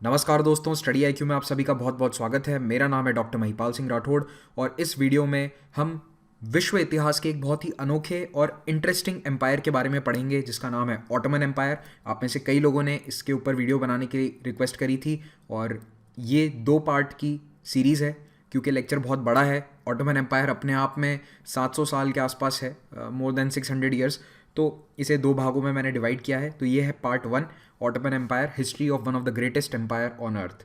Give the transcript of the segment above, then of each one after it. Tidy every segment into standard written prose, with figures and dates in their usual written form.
नमस्कार दोस्तों, study IQ में आप सभी का बहुत बहुत स्वागत है। मेरा नाम है डॉक्टर महिपाल सिंह राठौड़ और इस वीडियो में हम विश्व इतिहास के एक बहुत ही अनोखे और इंटरेस्टिंग एम्पायर के बारे में पढ़ेंगे जिसका नाम है ऑटोमन एम्पायर। आप में से कई लोगों ने इसके ऊपर वीडियो बनाने की रिक्वेस्ट करी थी और ये 2 पार्ट की सीरीज़ है क्योंकि लेक्चर बहुत बड़ा है। ऑटोमन एम्पायर अपने आप में 700 साल के आसपास है, मोर देन 600 ईयर्स। तो इसे 2 भागों में मैंने डिवाइड किया है। तो ये है part 1, Ottoman Empire, history of one of the greatest empire on earth.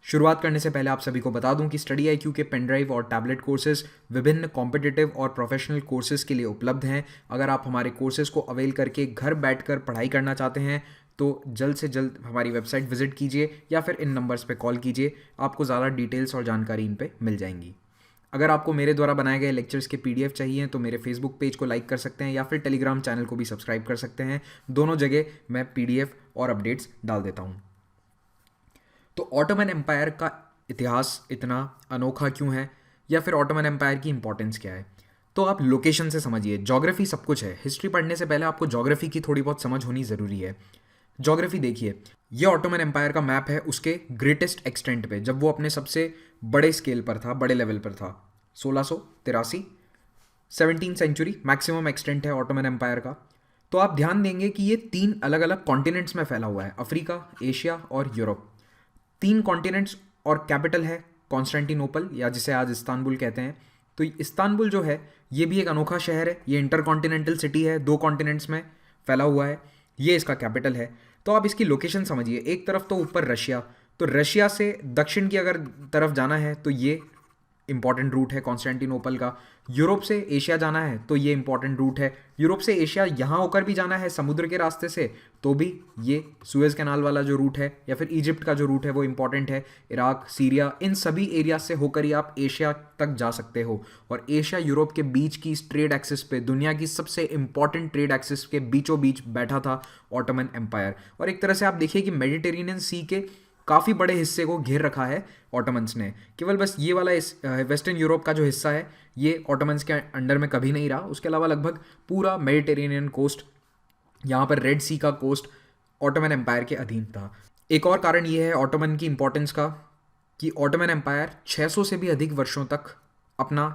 शुरुआत करने से पहले आप सभी को बता दूं कि स्टडी आईक्यू के पेन ड्राइव और टैबलेट कोर्सेज विभिन्न कॉम्पिटिटिव और प्रोफेशनल कोर्सेज के लिए उपलब्ध हैं। अगर आप हमारे कोर्सेज को अवेल करके घर बैठकर पढ़ाई करना चाहते हैं तो जल्द से जल्द हमारी वेबसाइट विजिट कीजिए या फिर इन नंबर्स पे कॉल कीजिए। आपको ज़्यादा डिटेल्स और जानकारी इन पे मिल जाएंगी। अगर आपको मेरे द्वारा बनाए गए लेक्चर्स के पीडीएफ चाहिए तो मेरे फेसबुक पेज को लाइक कर सकते हैं या फिर टेलीग्राम चैनल को भी सब्सक्राइब कर सकते हैं। दोनों जगह मैं पीडीएफ और अपडेट्स डाल देता हूँ। तो ऑटोमन एम्पायर का इतिहास इतना अनोखा क्यों है या फिर ऑटोमन एम्पायर की इंपॉर्टेंस क्या है, तो आप लोकेशन से समझिए। ज्योग्राफी सब कुछ है। हिस्ट्री पढ़ने से पहले आपको ज्योग्राफी की थोड़ी बहुत समझ होनी ज़रूरी है। ज्योग्राफी देखिए, ये ऑटोमन एम्पायर का मैप है उसके ग्रेटेस्ट एक्सटेंट पे, जब वो अपने सबसे बड़े स्केल पर था, बड़े लेवल पर था। 1683 17th सेंचुरी मैक्सिमम एक्सटेंट है ऑटोमन एम्पायर का। तो आप ध्यान देंगे कि ये 3 अलग अलग कॉन्टिनेंट्स में फैला हुआ है, अफ्रीका, एशिया और यूरोप। 3 कॉन्टिनेंट्स और कैपिटल है कॉन्स्टेंटिनोपल, या जिसे आज इस्तांबुल कहते हैं। तो इस्तांबुल जो है ये भी एक अनोखा शहर है। ये इंटरकॉन्टिनेंटल सिटी है, 2 कॉन्टिनेंट्स में फैला हुआ है। ये इसका कैपिटल है। तो आप इसकी लोकेशन समझिए। एक तरफ तो ऊपर रशिया, तो रशिया से दक्षिण की अगर तरफ जाना है तो ये इंपॉर्टेंट रूट है कॉन्स्टेंटिनोपल का। यूरोप से एशिया जाना है तो ये इंपॉर्टेंट रूट है। यूरोप से एशिया यहाँ होकर भी जाना है समुद्र के रास्ते से तो भी ये सुएज कैनाल वाला जो रूट है या फिर इजिप्ट का जो रूट है वो इंपॉर्टेंट है। इराक, सीरिया, इन सभी एरिया से होकर ही आप एशिया तक जा सकते हो। और एशिया यूरोप के बीच की इस ट्रेड एक्सिस पे, दुनिया की सबसे इंपॉर्टेंट ट्रेड एक्सिस के बीचों बीच बैठा था ऑटोमन एम्पायर। और एक तरह से आप देखिए कि मेडिटेरेनियन सी के काफ़ी बड़े हिस्से को घेर रखा है ऑटोमन्स ने। केवल बस ये वाला इस वेस्टर्न यूरोप का जो हिस्सा है ये ऑटोमन्स के अंडर में कभी नहीं रहा। उसके अलावा लगभग पूरा मेडिटेरेनियन कोस्ट, यहाँ पर रेड सी का कोस्ट ऑटोमन एम्पायर के अधीन था। एक और कारण ये है ऑटोमन की इंपॉर्टेंस का कि ऑटोमन एम्पायर 600 से भी अधिक वर्षों तक अपना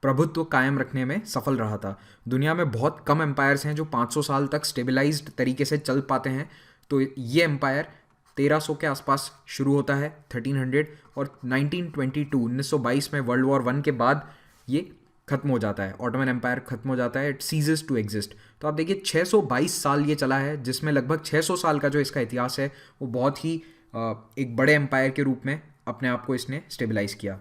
प्रभुत्व कायम रखने में सफल रहा था। दुनिया में बहुत कम एम्पायर्स हैं जो 500 साल तक स्टेबलाइज्ड तरीके से चल पाते हैं। तो ये एम्पायर 1300 के आसपास शुरू होता है, 1300, और 1922 में वर्ल्ड वॉर 1 के बाद ये खत्म हो जाता है। ऑटोमन एम्पायर खत्म हो जाता है, इट सीजेस टू एग्जिस्ट। तो आप देखिए 622 साल ये चला है, जिसमें लगभग 600 साल का जो इसका इतिहास है वो बहुत ही एक बड़े एम्पायर के रूप में अपने आप को इसने स्टेबलाइज किया।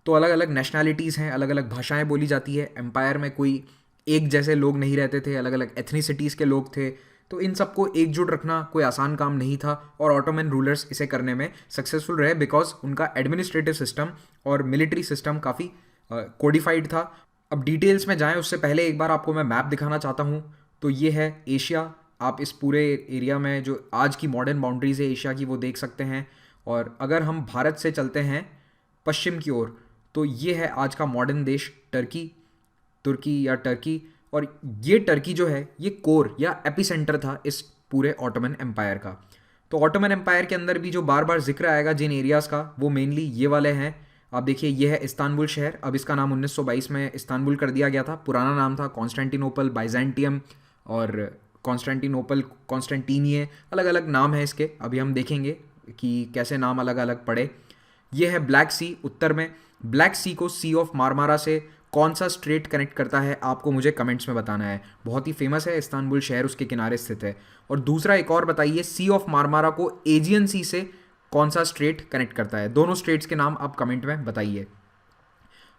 तो अलग अलग नेशनैलिटीज़ हैं, अलग अलग भाषाएं बोली जाती है। एम्पायर में कोई एक जैसे लोग नहीं रहते थे, अलग अलग एथनिसिटीज़ के लोग थे। तो इन सबको एकजुट रखना कोई आसान काम नहीं था और ऑटोमन रूलर्स इसे करने में सक्सेसफुल रहे बिकॉज उनका एडमिनिस्ट्रेटिव सिस्टम और मिलिट्री सिस्टम काफ़ी कोडिफाइड था। अब डिटेल्स में जाएं उससे पहले एक बार आपको मैं मैप दिखाना चाहता हूँ। तो ये है एशिया। आप इस पूरे एरिया में जो आज की मॉडर्न बाउंड्रीज है एशिया की वो देख सकते हैं। और अगर हम भारत से चलते हैं पश्चिम की ओर तो ये है आज का मॉडर्न देश तुर्की या टर्की। और ये टर्की जो है ये कोर या एपिसेंटर था इस पूरे ऑटोमन एम्पायर का। तो ऑटोमन एम्पायर के अंदर भी जो बार बार जिक्र आएगा जिन एरियाज़ का वो मेनली ये वाले हैं। आप देखिए ये है इस्तांबुल शहर। अब इसका नाम 1922 में इस्तांबुल कर दिया गया था। पुराना नाम था कॉन्स्टेंटिनोपल, बाइजेंटियम और कॉन्स्टेंटिनोपल, कॉन्स्टेंटिनिये, अलग अलग नाम है इसके। अभी हम देखेंगे कि कैसे नाम अलग अलग पड़े। ये है ब्लैक सी उत्तर में। ब्लैक सी को सी ऑफ मारमारा से कौन सा स्ट्रेट कनेक्ट करता है आपको मुझे कमेंट्स में बताना है। बहुत ही फेमस है इस्तांबुल शहर, उसके किनारे स्थित है। और दूसरा एक और बताइए, सी ऑफ मारमारा को एजियन सी से कौन सा स्ट्रेट कनेक्ट करता है। दोनों स्ट्रेट्स के नाम आप कमेंट में बताइए।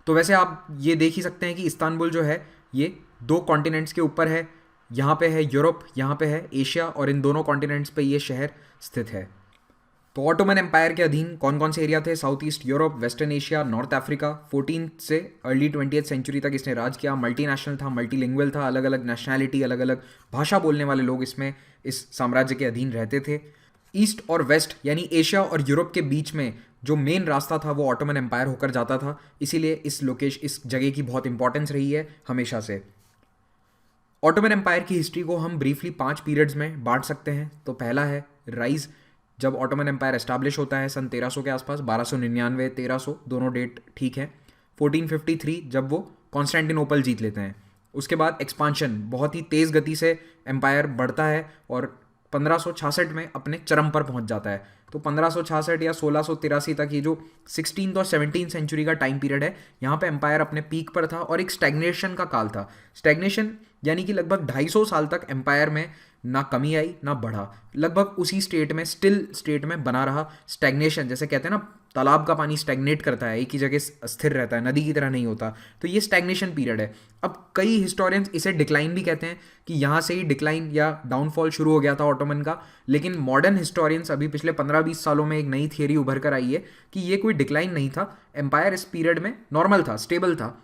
तो वैसे आप ये देख ही सकते हैं कि इस्तांबुल जो है ये 2 कॉन्टिनेंट्स के ऊपर है। यहाँ पे है यूरोप, यहाँ पे है एशिया, और इन दोनों कॉन्टिनेंट्स पे ये शहर स्थित है। तो ऑटोमन एम्पायर के अधीन कौन कौन से एरिया थे? South east Europe, western Asia, north Africa. 14 से अर्ली 20th सेंचुरी तक इसने राज किया। मल्टीनेशनल था, मल्टीलिंगुअल था, अलग अलग नेशनैलिटी, अलग अलग भाषा बोलने वाले लोग इसमें इस साम्राज्य के अधीन रहते थे। ईस्ट और वेस्ट यानी एशिया और यूरोप के बीच में जो मेन रास्ता था वो ऑटोमन एम्पायर होकर जाता था। इसीलिए इस जगह की बहुत इंपॉर्टेंस रही है हमेशा से। ऑटोमन एम्पायर की हिस्ट्री को हम ब्रीफली 5 पीरियड्स में बांट सकते हैं। तो पहला है राइज, जब ऑटोमन एम्पायर एस्टैब्लिश होता है सन 1300 के आसपास, 1299 1300 दोनों डेट ठीक है। 1453 जब वो कॉन्स्टेंटिनोपल जीत लेते हैं। उसके बाद एक्सपांशन, बहुत ही तेज़ गति से एम्पायर बढ़ता है और 1566 में अपने चरम पर पहुंच जाता है। तो 1566 या 1683 तक ये जो 16th और 17th सेंचुरी का टाइम पीरियड है, यहाँ पे एम्पायर अपने पीक पर था और एक स्टैग्नेशन का काल था। स्टैग्नेशन यानी कि लगभग 250 साल तक एम्पायर में ना कमी आई ना बढ़ा, लगभग उसी स्टेट में, स्टिल स्टेट में बना रहा। स्टैग्नेशन जैसे कहते हैं ना, तालाब का पानी स्टैग्नेट करता है, एक ही जगह स्थिर रहता है, नदी की तरह नहीं होता, तो ये स्टैग्नेशन पीरियड है। अब कई हिस्टोरियंस इसे डिक्लाइन भी कहते हैं कि यहाँ से ही डिक्लाइन या डाउनफॉल शुरू हो गया था ऑटोमन का। लेकिन मॉडर्न हिस्टोरियंस अभी पिछले 15-20 सालों में एक नई थियरी उभर कर आई है कि ये कोई डिक्लाइन नहीं था, एम्पायर इस पीरियड में नॉर्मल था, स्टेबल था,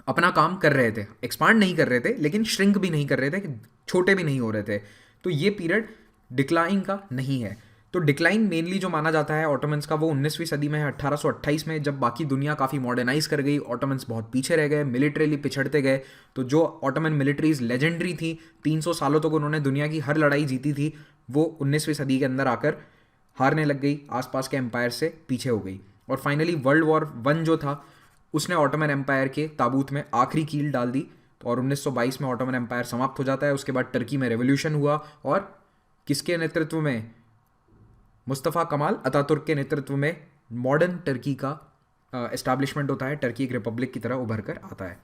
अपना काम कर रहे थे, एक्सपांड नहीं कर रहे थे लेकिन श्रिंक भी नहीं कर रहे थे, छोटे भी नहीं हो रहे थे। तो ये पीरियड डिक्लाइन का नहीं है। तो डिक्लाइन मेनली जो माना जाता है ऑटोमन्स का वो 19वीं सदी में है, 1828 में, जब बाकी दुनिया काफ़ी मॉडर्नाइज कर गई, ऑटोमन्स बहुत पीछे रह गए, मिलिट्रीली पिछड़ते गए। तो जो ऑटोमन मिलिट्रीज लेजेंडरी थी, 300 सालों तक उन्होंने दुनिया की हर लड़ाई जीती थी, वो 19वीं सदी के अंदर आकर हारने लग गई, आसपास के एम्पायर से पीछे हो गई। और फाइनली वर्ल्ड वॉर 1 जो था उसने ऑटोमन एम्पायर के ताबूत में आखिरी कील डाल दी और 1922 में ऑटोमन एम्पायर समाप्त हो जाता है। उसके बाद टर्की में रेवोल्यूशन हुआ और किसके नेतृत्व में? मुस्तफ़ा कमाल अतातुर्क के नेतृत्व में मॉडर्न टर्की का एस्टैब्लिशमेंट होता है, टर्की एक रिपब्लिक की तरह उभर कर आता है।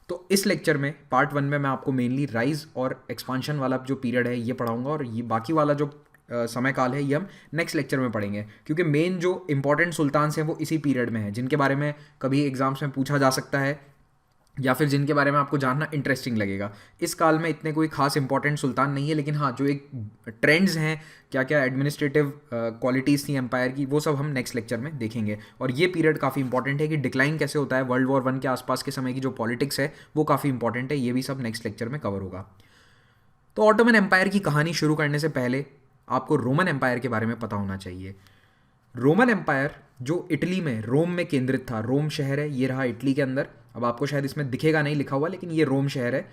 तो इस लेक्चर में पार्ट 1 में मैं आपको मेनली राइज और एक्सपांशन वाला जो पीरियड है ये पढ़ाऊंगा और ये बाकी वाला जो समय काल है ये हम नेक्स्ट लेक्चर में पढ़ेंगे, क्योंकि मेन जो इंपॉर्टेंट सुल्तान हैं वो इसी पीरियड में है, जिनके बारे में कभी एग्जाम्स में पूछा जा सकता है या फिर जिनके बारे में आपको जानना इंटरेस्टिंग लगेगा। इस काल में इतने कोई खास इंपॉर्टेंट सुल्तान नहीं है, लेकिन हाँ जो एक ट्रेंड्स हैं, क्या क्या एडमिनिस्ट्रेटिव क्वालिटीज़ थी एम्पायर की, वो सब हम नेक्स्ट लेक्चर में देखेंगे। और ये पीरियड काफ़ी इंपॉर्टेंट है कि डिक्लाइन कैसे होता है, वर्ल्ड वॉर 1 के आसपास के समय की जो पॉलिटिक्स है वो काफ़ी इंपॉर्टेंट है, ये भी सब नेक्स्ट लेक्चर में कवर होगा। तो ऑटोमन एम्पायर की कहानी शुरू करने से पहले आपको रोमन एम्पायर के बारे में पता होना चाहिए। रोमन एम्पायर जो इटली में, रोम में केंद्रित था, रोम शहर है, ये रहा इटली के अंदर। अब आपको शायद इसमें दिखेगा नहीं लिखा हुआ, लेकिन ये रोम शहर है।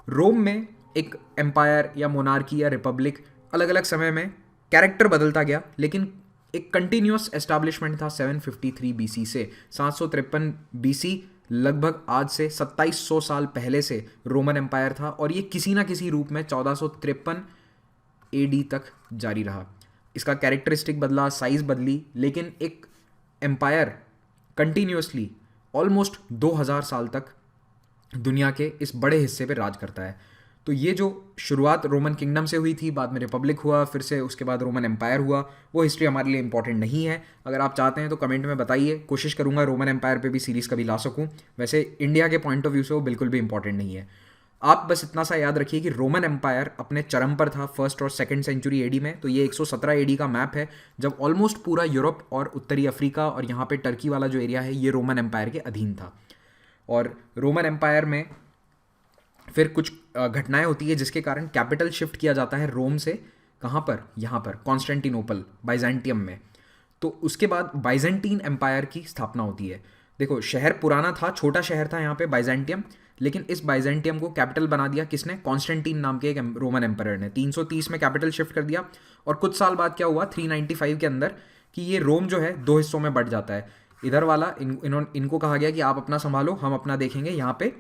रोम में एक एम्पायर या मोनार्की या रिपब्लिक अलग अलग समय में कैरेक्टर बदलता गया, लेकिन एक कंटिन्यूस एस्टैब्लिशमेंट था 753 बीसी से 753 बीसी, लगभग आज से 2700 साल पहले से रोमन एम्पायर था और ये किसी ना किसी रूप में 1453 एडी तक जारी रहा। इसका कैरेक्टरिस्टिक बदला, साइज बदली, लेकिन एक एम्पायर कंटिन्यूसली ऑलमोस्ट 2000 साल तक दुनिया के इस बड़े हिस्से पे राज करता है। तो ये जो शुरुआत रोमन किंगडम से हुई थी, बाद में रिपब्लिक हुआ, फिर से उसके बाद रोमन एम्पायर हुआ, वो हिस्ट्री हमारे लिए इंपॉर्टेंट नहीं है। अगर आप चाहते हैं तो कमेंट में बताइए, कोशिश करूंगा रोमन एम्पायर पे भी सीरीज़ कभी ला सकूं। वैसे इंडिया के पॉइंट ऑफ व्यू से वो बिल्कुल भी इंपॉर्टेंट नहीं है। आप बस इतना सा याद रखिए कि रोमन एम्पायर अपने चरम पर था 1st और 2nd सेंचुरी एडी में। तो ये 117 एडी का मैप है, जब ऑलमोस्ट पूरा यूरोप और उत्तरी अफ्रीका और यहाँ पे टर्की वाला जो एरिया है ये रोमन एम्पायर के अधीन था। और रोमन एम्पायर में फिर कुछ घटनाएं होती है जिसके कारण कैपिटल शिफ्ट किया जाता है रोम से, कहाँ पर? यहाँ पर कॉन्स्टेंटिनोपल, बाइजेंटियम में। तो उसके बाद बाइजेंटीन एम्पायर की स्थापना होती है। देखो शहर पुराना था, छोटा शहर था यहाँ पे बाइजेंटियम, लेकिन इस बाइजेंटियम को कैपिटल बना दिया किसने? कॉन्स्टेंटीन नाम के एक रोमन एम्पायर ने 330 में कैपिटल शिफ्ट कर दिया। और कुछ साल बाद क्या हुआ 395 के अंदर कि ये रोम जो है 2 हिस्सों में बंट जाता है। इधर वाला इनको कहा गया कि आप अपना संभालो, हम अपना देखेंगे, यहाँ पे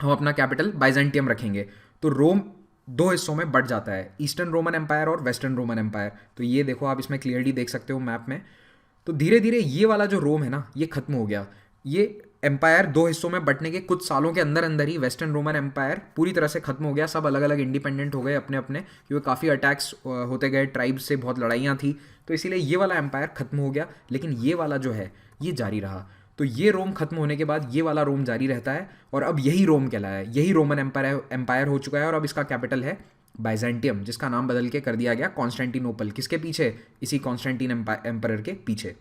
हम अपना कैपिटल बाइजेंटियम रखेंगे। तो रोम 2 हिस्सों में बंट जाता है, ईस्टर्न रोमन एम्पायर और वेस्टर्न रोमन एम्पायर। तो ये देखो आप इसमें क्लियरली देख सकते हो मैप में। तो धीरे धीरे ये वाला जो रोम है ना ये खत्म हो गया। ये एम्पायर 2 हिस्सों में बंटने के कुछ सालों के अंदर अंदर ही वेस्टर्न रोमन एम्पायर पूरी तरह से खत्म हो गया। सब अलग अलग इंडिपेंडेंट हो गए अपने अपने, क्योंकि काफ़ी अटैक्स होते गए, ट्राइब्स से बहुत लड़ाइयाँ थी, तो इसीलिए ये वाला एम्पायर खत्म हो गया। लेकिन ये वाला जो है ये जारी रहा। तो ये रोम खत्म होने के बाद ये वाला रोम जारी रहता है और अब यही रोम कहलाया है, यही रोमन एम्पायर हो चुका है। और अब इसका कैपिटल है बाइजेंटियम, जिसका नाम बदल के कर दिया गया कॉन्स्टेंटिनोपल। किसके पीछे? इसी कॉन्स्टेंटीन एम्पायर के पीछे।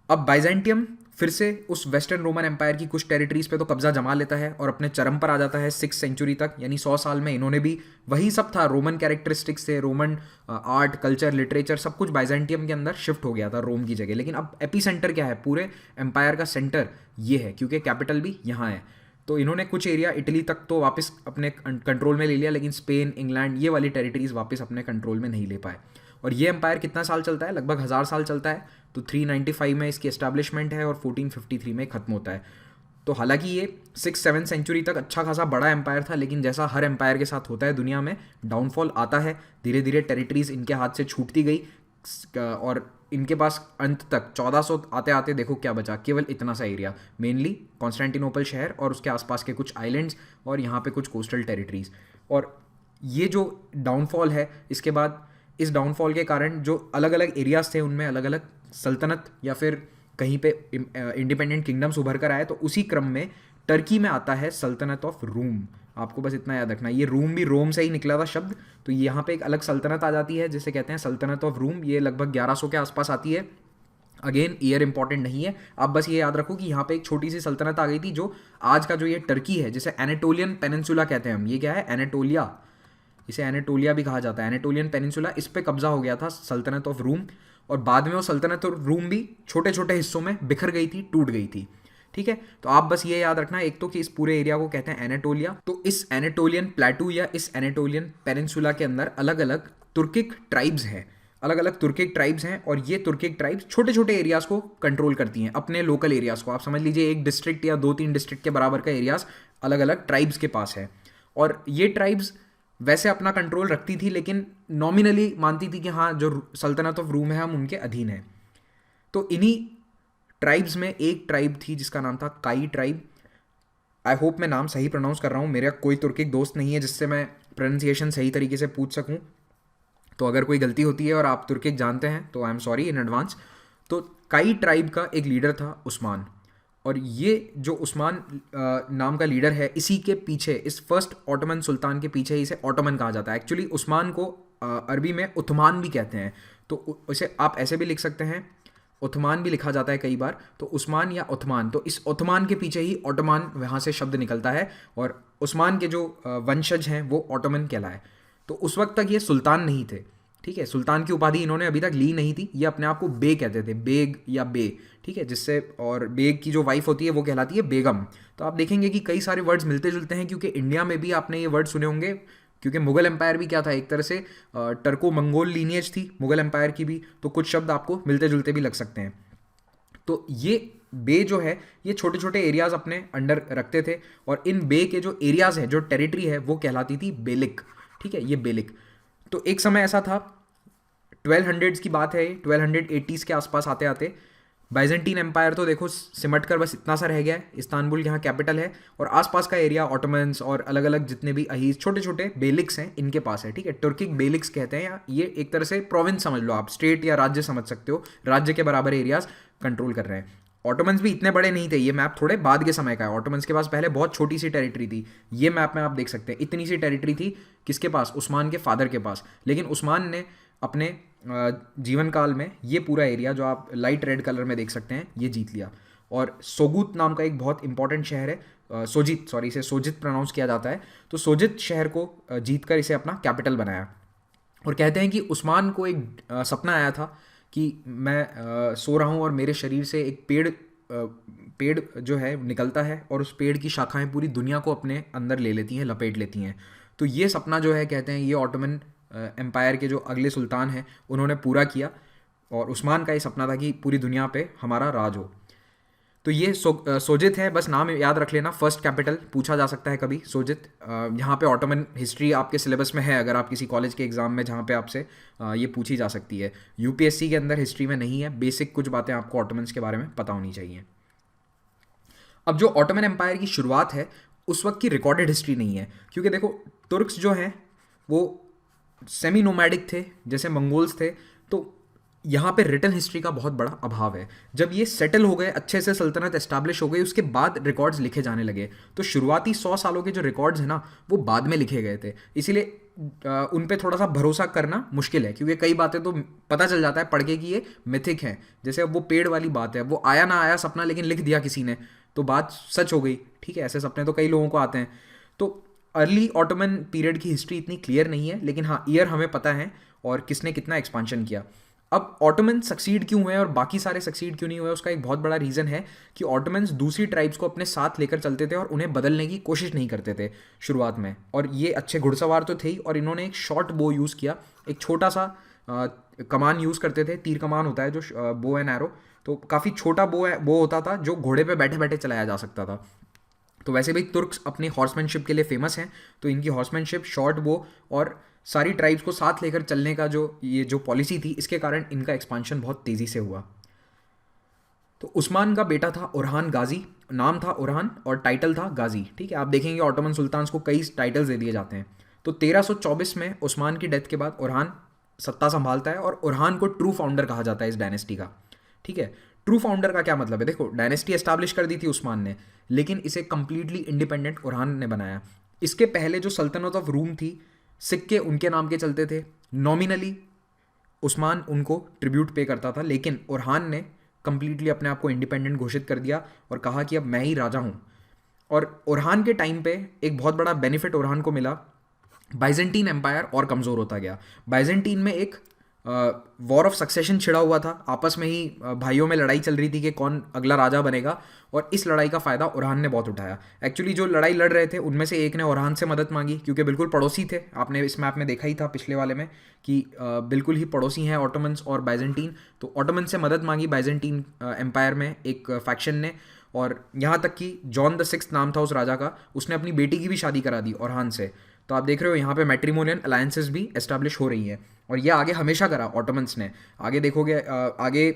अब बाइजेंटियम फिर से उस वेस्टर्न रोमन एम्पायर की कुछ टेरिटरीज पे तो कब्जा जमा लेता है और अपने चरम पर आ जाता है 6th सेंचुरी तक, यानी 100 साल में इन्होंने भी वही सब था, रोमन कैरेक्टरिस्टिक्स से, रोमन आर्ट, कल्चर, लिटरेचर सब कुछ बाइजेंटियम के अंदर शिफ्ट हो गया था रोम की जगह। लेकिन अब एपी सेंटर क्या है? पूरे एम्पायर का सेंटर ये है, क्योंकि कैपिटल भी यहाँ है। तो इन्होंने कुछ एरिया इटली तक तो वापस अपने कंट्रोल में ले लिया, लेकिन स्पेन, इंग्लैंड, ये वाली टेरिटरीज वापस अपने कंट्रोल में नहीं ले पाए। और ये एम्पायर कितना साल चलता है? लगभग 1000 साल चलता है। तो 395 में इसकी एस्टैब्लिशमेंट है और 1453 में ख़त्म होता है। तो हालांकि ये 6-7 सेंचुरी तक अच्छा खासा बड़ा एम्पायर था, लेकिन जैसा हर एम्पायर के साथ होता है दुनिया में, डाउनफॉल आता है। धीरे धीरे टेरिटरीज इनके हाथ से छूटती गई और इनके पास अंत तक 1400 आते आते देखो क्या बचा, केवल इतना सा एरिया, मेनली कॉन्स्टेंटिनोपल शहर और उसके आसपास के कुछ आइलैंड्स और यहाँ पे कुछ कोस्टल टेरिटरीज। और ये जो डाउनफॉल है, इसके बाद इस डाउनफॉल के कारण जो अलग अलग एरियाज थे उनमें अलग अलग सल्तनत या फिर कहीं पे इंडिपेंडेंट किंगडम्स उभर कर आए। तो उसी क्रम में टर्की में आता है सल्तनत ऑफ रूम। आपको बस इतना याद रखना, ये रूम भी रोम से ही निकला था शब्द। तो यहाँ पे एक अलग सल्तनत आ जाती है जिसे कहते हैं सल्तनत ऑफ रूम। ये लगभग 1100 के आसपास आती है। अगेन ईयर इंपॉर्टेंट नहीं है, आप बस ये याद रखो कि यहाँ पे एक छोटी सी सल्तनत आ गई थी जो आज का जो ये टर्की है, जिसे एनाटोलियन पेनिनसुला कहते हैं हम। ये क्या है? एनाटोलिया, इसे एनाटोलिया भी कहा जाता है, एनाटोलियन पेनिनसुला। इस पे कब्जा हो गया था सल्तनत ऑफ रूम और बाद में वो सल्तनत ऑफ रूम भी छोटे छोटे हिस्सों में बिखर गई थी, टूट गई थी। ठीक है, तो आप बस ये याद रखना एक तो कि इस पूरे एरिया को कहते हैं एनाटोलिया। तो इस एनाटोलियन प्लेटू या इस एनाटोलियन पेनिनसुला के अंदर अलग अलग तुर्किक ट्राइब्स हैं, अलग अलग तुर्किक ट्राइब्स हैं। और ये तुर्किक ट्राइब्स छोटे छोटे एरियाज को कंट्रोल करती हैं, अपने लोकल एरियाज को। आप समझ लीजिए एक डिस्ट्रिक्ट या 2-3 डिस्ट्रिक्ट के बराबर का एरियाज अलग अलग ट्राइब्स के पास है। और ये ट्राइब्स वैसे अपना कंट्रोल रखती थी, लेकिन नॉमिनली मानती थी कि हाँ जो सल्तनत ऑफ रूम है हम उनके अधीन हैं। तो इन्हीं ट्राइब्स में एक ट्राइब थी जिसका नाम था काई ट्राइब। आई होप मैं नाम सही प्रोनाउंस कर रहा हूँ, मेरा कोई तुर्किक दोस्त नहीं है जिससे मैं प्रोनाउंसिएशन सही तरीके से पूछ सकूँ। तो अगर कोई गलती होती है और आप तुर्किक जानते हैं तो I am sorry in advance. तो काई ट्राइब का एक लीडर था उस्मान, और ये जो उस्मान नाम का लीडर है, इसी के पीछे, इस फर्स्ट ऑटोमन सुल्तान के पीछे इसे ऑटोमन कहा जाता है। एक्चुअली उस्मान को अरबी में उथमान भी कहते हैं, तो इसे आप ऐसे भी लिख सकते हैं, उथमान भी लिखा जाता है कई बार। तो उस्मान या उथमान, तो इस उथमान के पीछे ही ऑटोमान वहाँ से शब्द निकलता है और उस्मान के जो वंशज हैं वो ऑटोमन कहलाए। तो उस वक्त तक ये सुल्तान नहीं थे, ठीक है, सुल्तान की उपाधि इन्होंने अभी तक ली नहीं थी। ये अपने आप को बे कहते थे, बेग या बे, ठीक है, जिससे, और बेग की जो वाइफ होती है वो कहलाती है बेगम। तो आप देखेंगे कि कई सारे वर्ड्स मिलते जुलते हैं, क्योंकि इंडिया में भी आपने ये वर्ड सुने होंगे, क्योंकि मुगल एम्पायर भी क्या था, एक तरह से टर्को मंगोल लीनियज थी मुगल एम्पायर की भी, तो कुछ शब्द आपको मिलते जुलते भी लग सकते हैं। तो ये बे जो है ये छोटे छोटे एरियाज अपने अंडर रखते थे, और इन बे के जो एरियाज हैं, जो टेरिटरी है, वो कहलाती थी बेलिक, ठीक है, ये बेलिक। तो एक समय ऐसा था, 1200s की बात है, 1280s के आसपास आते आते बाइजेंटीन एम्पायर तो देखो सिमट कर बस इतना सा रह गया है, इस्तांबुल यहाँ कैपिटल है, और आसपास का एरिया ऑटोमन्स और अलग अलग जितने भी अहीज छोटे छोटे बेलिक्स हैं इनके पास है, ठीक है, तुर्किक बेलिक्स कहते हैं, या ये एक तरह से प्रोविंस समझ लो आप, स्टेट या राज्य समझ सकते हो, राज्य के बराबर एरियाज कंट्रोल कर रहे हैं। ऑटोमन्स भी इतने बड़े नहीं थे, ये मैप थोड़े बाद के समय का है, ऑटोमन्स के पास पहले बहुत छोटी सी टेरिटरी थी, ये मैप में आप देख सकते हैं इतनी सी टेरिटरी थी किसके पास, उस्मान के फादर के पास। लेकिन उस्मान ने अपने जीवन काल में ये पूरा एरिया जो आप लाइट रेड कलर में देख सकते हैं ये जीत लिया। और सोगुत नाम का एक बहुत इंपॉर्टेंट शहर है, सोजित, सॉरी इसे सोजित प्रोनाउंस किया जाता है, तो सोजित शहर को जीत कर इसे अपना कैपिटल बनाया। और कहते हैं कि उस्मान को एक सपना आया था कि मैं सो रहा हूँ और मेरे शरीर से एक पेड़ जो है निकलता है और उस पेड़ की शाखाएं पूरी दुनिया को अपने अंदर ले लेती हैं, लपेट लेती हैं। तो ये सपना जो है कहते हैं ये ऑटोमन एम्पायर के जो अगले सुल्तान हैं उन्होंने पूरा किया, और उस्मान का ये सपना था कि पूरी दुनिया पे हमारा राज हो। तो ये सोजित है, बस नाम याद रख लेना, फर्स्ट कैपिटल पूछा जा सकता है कभी, सोजित। यहाँ पे ऑटोमन हिस्ट्री आपके सिलेबस में है, अगर आप किसी कॉलेज के एग्जाम में जहाँ पे आपसे ये पूछी जा सकती है। यूपीएससी के अंदर हिस्ट्री में नहीं है, बेसिक कुछ बातें आपको ऑटोमन्स के बारे में पता होनी चाहिए। अब जो ऑटोमन एम्पायर की शुरुआत है उस वक्त की रिकॉर्डेड हिस्ट्री नहीं है, क्योंकि देखो तुर्क्स जो हैं वो सेमी नोमैडिक थे जैसे मंगोल्स थे, तो यहाँ पे रिटन हिस्ट्री का बहुत बड़ा अभाव है। जब ये सेटल हो गए, अच्छे से सल्तनत एस्टैब्लिश हो गई, उसके बाद रिकॉर्ड्स लिखे जाने लगे, तो शुरुआती 100 सालों के जो रिकॉर्ड्स हैं ना वो बाद में लिखे गए थे, इसीलिए उन पे थोड़ा सा भरोसा करना मुश्किल है, क्योंकि कई बातें तो पता चल जाता है पढ़ के कि ये मिथिक हैं। जैसे अब वो पेड़ वाली बात है, वो आया ना आया सपना, लेकिन लिख दिया किसी ने तो बात सच हो गई, ठीक है, ऐसे सपने तो कई लोगों को आते हैं। तो अर्ली ऑटोमन पीरियड की हिस्ट्री इतनी क्लियर नहीं है, लेकिन हाँ ईयर हमें पता है और किसने कितना एक्सपांशन किया। अब ऑटोमन सक्सीड क्यों हुए और बाकी सारे सक्सीड क्यों नहीं हुए, उसका एक बहुत बड़ा रीज़न है कि ऑटोमन्स दूसरी ट्राइब्स को अपने साथ लेकर चलते थे और उन्हें बदलने की कोशिश नहीं करते थे शुरुआत में। और ये अच्छे घुड़सवार तो थे ही, और इन्होंने एक शॉर्ट बो यूज़ किया, एक छोटा सा कमान यूज़ करते थे, तीर कमान होता है जो बो एंड एरो, तो काफ़ी छोटा बो होता था जो घोड़े पे बैठे बैठे चलाया जा सकता था। तो वैसे भी तुर्क्स अपने हॉर्समैनशिप के लिए फेमस हैं, तो इनकी हॉर्समैनशिप, शॉर्ट बो और सारी ट्राइब्स को साथ लेकर चलने का जो पॉलिसी थी, इसके कारण इनका एक्सपांशन बहुत तेज़ी से हुआ। तो उस्मान का बेटा था ओरहान गाजी, नाम था ओरहान और टाइटल था गाजी। ठीक है, आप देखेंगे ऑटोमन सुल्तान्स को कई टाइटल्स दे दिए जाते हैं। तो 1324 में उस्मान की डेथ के बाद ओरहान सत्ता संभालता है, और ओरहान को ट्रू फाउंडर कहा जाता है इस डायनेस्टी का। ठीक है, ट्रू फाउंडर का क्या मतलब है? देखो, डायनेस्टी एस्टैब्लिश कर दी थी उस्मान ने, लेकिन इसे कंप्लीटली इंडिपेंडेंट ओरहान ने बनाया। इसके पहले जो सल्तनत ऑफ रूम थी, सिक्के उनके नाम के चलते थे, नॉमिनली उस्मान उनको ट्रिब्यूट पे करता था, लेकिन ओरहान ने कंप्लीटली अपने आप को इंडिपेंडेंट घोषित कर दिया और कहा कि अब मैं ही राजा हूँ। और ओरहान के टाइम पे एक बहुत बड़ा बेनिफिट ओरहान को मिला, बाइजेंटीन एम्पायर और कमज़ोर होता गया। बाइजेंटीन में एक वॉर ऑफ सक्सेशन छिड़ा हुआ था, आपस में ही भाइयों में लड़ाई चल रही थी कि कौन अगला राजा बनेगा, और इस लड़ाई का फ़ायदा ओरहान ने बहुत उठाया। एक्चुअली जो लड़ाई लड़ रहे थे उनमें से एक ने ओरहान से मदद मांगी, क्योंकि बिल्कुल पड़ोसी थे। आपने इस मैप में देखा ही था पिछले वाले में कि बिल्कुल ही पड़ोसी हैं ऑटोमन्स और बाइजेंटीन। तो ऑटोमन से मदद मांगी बाइजेंटीन एम्पायर में एक फैक्शन ने, और यहाँ तक कि जॉन द सिक्स्थ नाम था उस राजा का, उसने अपनी बेटी की भी शादी करा दी ओरहान से। तो आप देख रहे हो यहाँ पे मैट्रिमोनियल अलायंसेस भी एस्टैब्लिश हो रही हैं, और ये आगे हमेशा करा ऑटोमन्स ने। आगे देखोगे आगे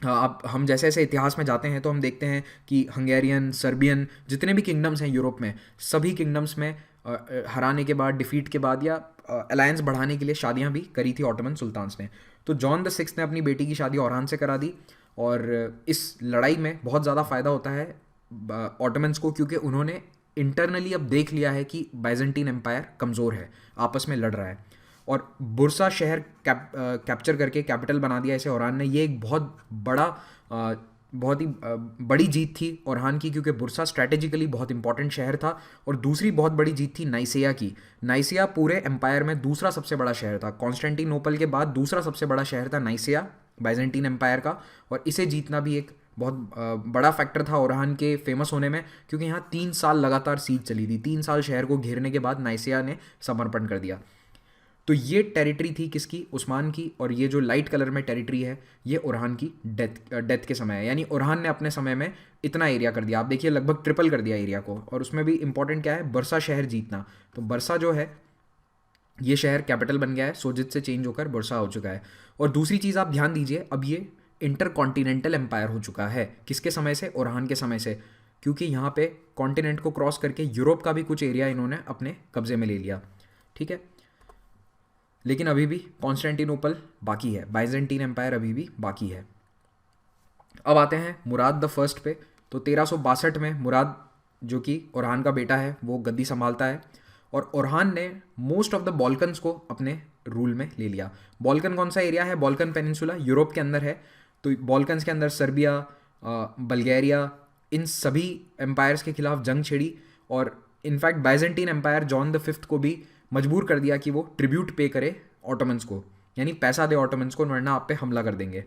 आप हम जैसे जैसे इतिहास में जाते हैं तो हम देखते हैं कि हंगेरियन, सर्बियन, जितने भी किंगडम्स हैं यूरोप में, सभी किंगडम्स में हराने के बाद, डिफीट के बाद, या अलायंस बढ़ाने के लिए शादियां भी करी थी ऑटोमन सुल्तान्स ने। तो जॉन द सिक्स्थ ने अपनी बेटी की शादी ओरहान से करा दी, और इस लड़ाई में बहुत ज़्यादा फ़ायदा होता है ऑटोमन्स को, क्योंकि उन्होंने इंटरनली अब देख लिया है कि बाइजेंटीन एम्पायर कमज़ोर है, आपस में लड़ रहा है, और बुरसा शहर कैप्चर करके कैपिटल बना दिया इसे ओरहान ने। ये एक बहुत ही बड़ी जीत थी ओरहान की, क्योंकि बुरसा स्ट्रैटेजिकली बहुत इंपॉर्टेंट शहर था। और दूसरी बहुत बड़ी जीत थी नाइसिया की। नाइसिया पूरे एम्पायर में दूसरा सबसे बड़ा शहर था, कॉन्स्टेंटिनोपल के बाद दूसरा सबसे बड़ा शहर था नाइसिया बाइजेंटीन एम्पायर का, और इसे जीतना भी एक बहुत बड़ा फैक्टर था ओरहान के फेमस होने में, क्योंकि यहाँ 3 साल लगातार सीज चली थी। 3 साल शहर को घेरने के बाद नाइसिया ने समर्पण कर दिया। तो ये टेरिटरी थी किसकी? उस्मान की। और ये जो लाइट कलर में टेरिटरी है, ये ओरहान की डेथ के समय है, यानी ओरहान ने अपने समय में इतना एरिया कर दिया। आप देखिए लगभग ट्रिपल कर दिया एरिया को। और उसमें भी इंपॉर्टेंट क्या है? बरसा शहर जीतना। तो बरसा जो है ये शहर कैपिटल बन गया है, सोजित से चेंज होकर बुरसा हो चुका है। और दूसरी चीज़ आप ध्यान दीजिए, अब ये इंटरकॉन्टिनेंटल एम्पायर हो चुका है। किसके समय से? ओरहान के समय से, क्योंकि यहाँ पे कॉन्टिनेंट को क्रॉस करके यूरोप का भी कुछ एरिया इन्होंने अपने कब्जे में ले लिया। ठीक है, लेकिन अभी भी कॉन्स्टेंटिनोपल बाकी है, बाइजेंटीन एम्पायर अभी भी बाकी है। अब आते हैं मुराद द फर्स्ट पे। तो 1362 में मुराद, जो कि ओरहान का बेटा है, वो गद्दी संभालता है, और ओरहान ने मोस्ट ऑफ द बॉल्कन्स को अपने रूल में ले लिया। बॉल्कन कौन सा एरिया है? बॉल्कन पेनिनसुला यूरोप के अंदर है। तो बॉल्कन्स के अंदर सर्बिया, बल्गेरिया, इन सभी एम्पायर्स के खिलाफ जंग छिड़ी, और in fact Byzantine Empire John the fifth को भी मजबूर कर दिया कि वो ट्रिब्यूट पे करे ऑटोमन्स को, यानी पैसा दे ऑटोमन्स को, वरना आप पे हमला कर देंगे।